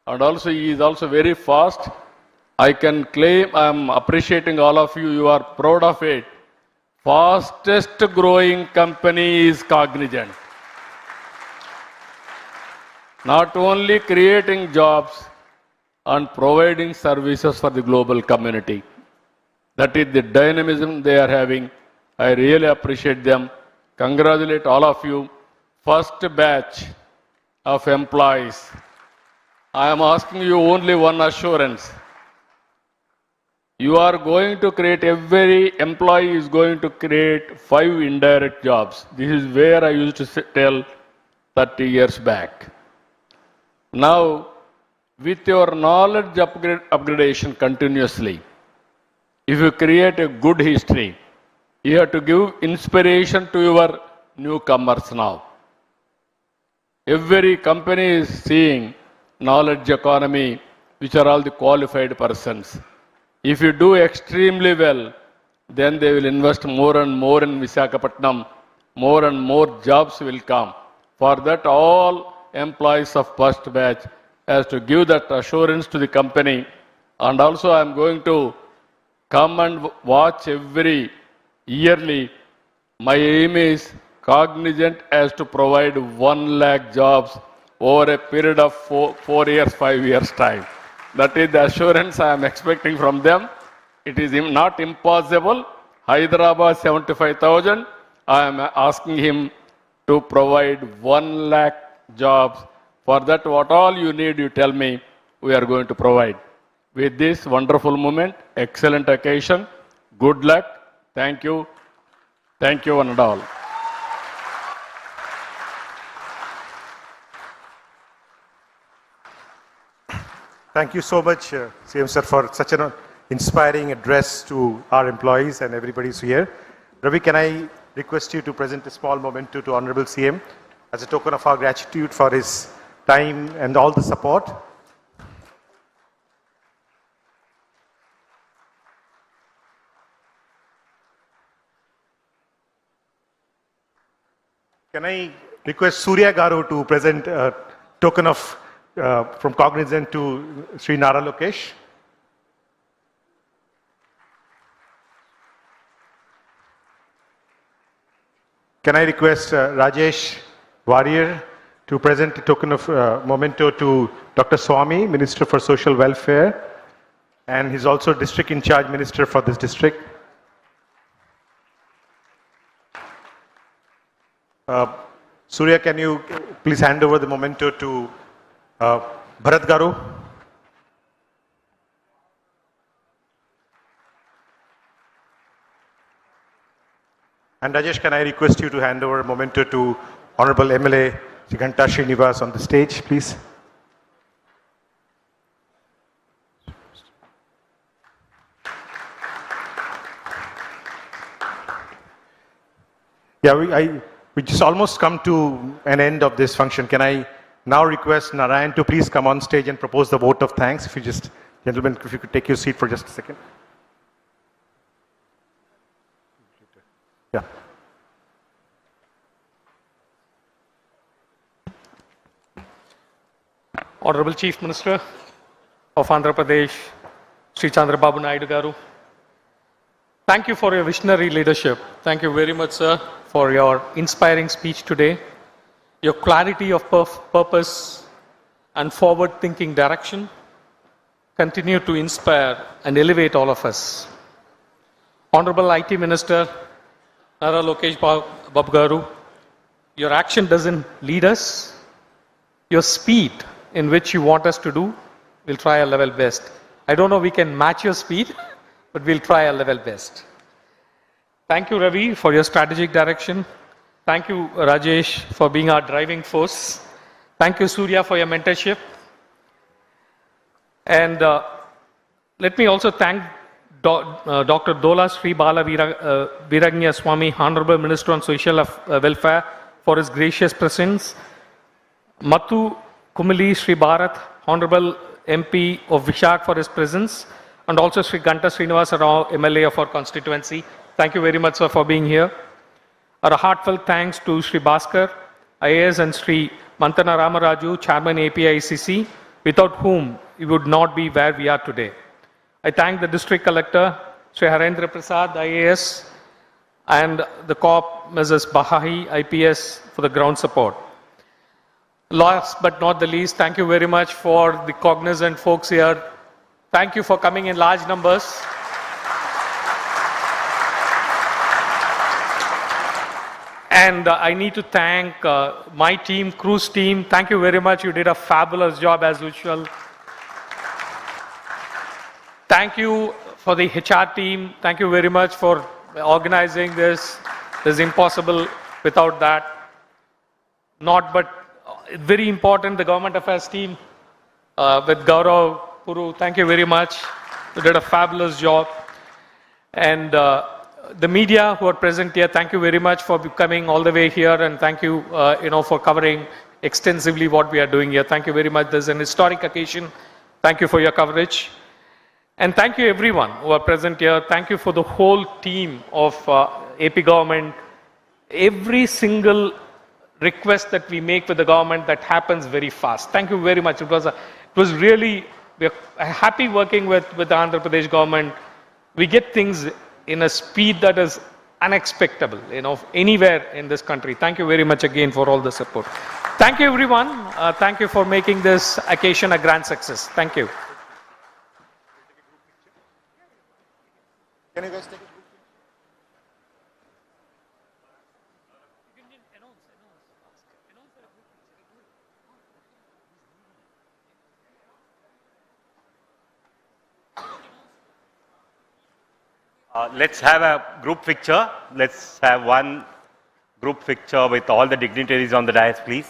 I: And also he is also very fast. I can claim, I am appreciating all of you. You are proud of it. Fastest growing company is Cognizant. Not only creating jobs and providing services for the global community. That is the dynamism they are having. I really appreciate them. Congratulate all of you. First batch of employees. I am asking you only one assurance. You are going to create, every employee is going to create 5 indirect jobs. This is where I used to tell 30 years back. Now, with your knowledge upgradation continuously, if you create a good history, you have to give inspiration to your newcomers now. Every company is seeing knowledge economy, which are all the qualified persons. If you do extremely well, then they will invest more and more in Visakhapatnam. More and more jobs will come. For that, all employees of first batch has to give that assurance to the company. And also I am going to come and watch every yearly. My aim is Cognizant has to provide 1 lakh jobs over a period of 4 years, 5 years time. That is the assurance I am expecting from them. It is not impossible. Hyderabad 75,000. I am asking him to provide 1 lakh jobs. For that, what all you need, you tell me, we are going to provide. With this wonderful moment, excellent occasion, good luck. Thank you. Thank you one and all.
B: Thank you so much, CM sir, for such an inspiring address to our employees and everybody who's here. Ravi, can I request you to present a small memento to Honorable CM as a token of our gratitude for his time and all the support. Can I request Surya Garu to present a token of from Cognizant to Sri Nara Lokesh? Can I request Rajesh Warrior to present a token of memento to Dr. Swami, Minister for Social Welfare, and he's also District in Charge Minister for this district. Surya, can you please hand over the memento to Bharat Garu? And Rajesh, can I request you to hand over a memento to Honorable MLA Ghanta Srinivas on the stage, please? Yeah, we just almost come to an end of this function. Can I now request Narayan to please come on stage and propose the vote of thanks? If you just, gentlemen, if you could take your seat for just a second. Yeah.
E: Honorable Chief Minister of Andhra Pradesh, Sri Chandrababu Naidu Garu, thank you for your visionary leadership. Thank you very much, sir, for your inspiring speech today. Your clarity of purpose and forward-thinking direction continue to inspire and elevate all of us. Honorable IT Minister Nara Lokesh Babu Garu, your action doesn't lead us. Your speed in which you want us to do, we'll try our level best. I don't know we can match your speed, but we'll try our level best. Thank you, Ravi, for your strategic direction. Thank you, Rajesh, for being our driving force. Thank you, Surya, for your mentorship. And let me also thank Dr. Dola Sri Bala Viragnya Swami, Honorable Minister on Social Welfare, for his gracious presence. Mathu Kumili Sri Bharat, Honorable MP of Vishak, for his presence. And also Sri Ganta Srinivasa Rao, MLA of our constituency. Thank you very much, sir, for being here. Our heartfelt thanks to Sri Bhaskar, IAS, and Sri Mantana Ramaraju, Chairman APICC, without whom we would not be where we are today. I thank the District Collector, Sri Harendra Prasad, IAS, and the COP, Mrs. Bahahi, IPS, for the ground support. Last but not the least, thank you very much for the Cognizant folks here. Thank you for coming in large numbers. And I need to thank my team, cruise team. Thank you very much. You did a fabulous job as usual. Thank you for the HR team. Thank you very much for organizing this. This is impossible without that. Not but very important, the government affairs team with Gaurav, Puru. Thank you very much. You did a fabulous job. And the media who are present here, thank you very much for coming all the way here, and thank you, for covering extensively what we are doing here. Thank you very much. This is an historic occasion. Thank you for your coverage. And thank you everyone who are present here. Thank you for the whole team of AP government. Every single request that we make with the government, that happens very fast. Thank you very much. It was really, we're happy working with the Andhra Pradesh government. We get things in a speed that is unexpected, anywhere in this country. Thank you very much again for all the support. Thank you everyone. Thank you for making this occasion a grand success. Thank you.
B: Can you guys take it?
D: Let's have a group picture. Let's have one group picture with all the dignitaries on the dais, please.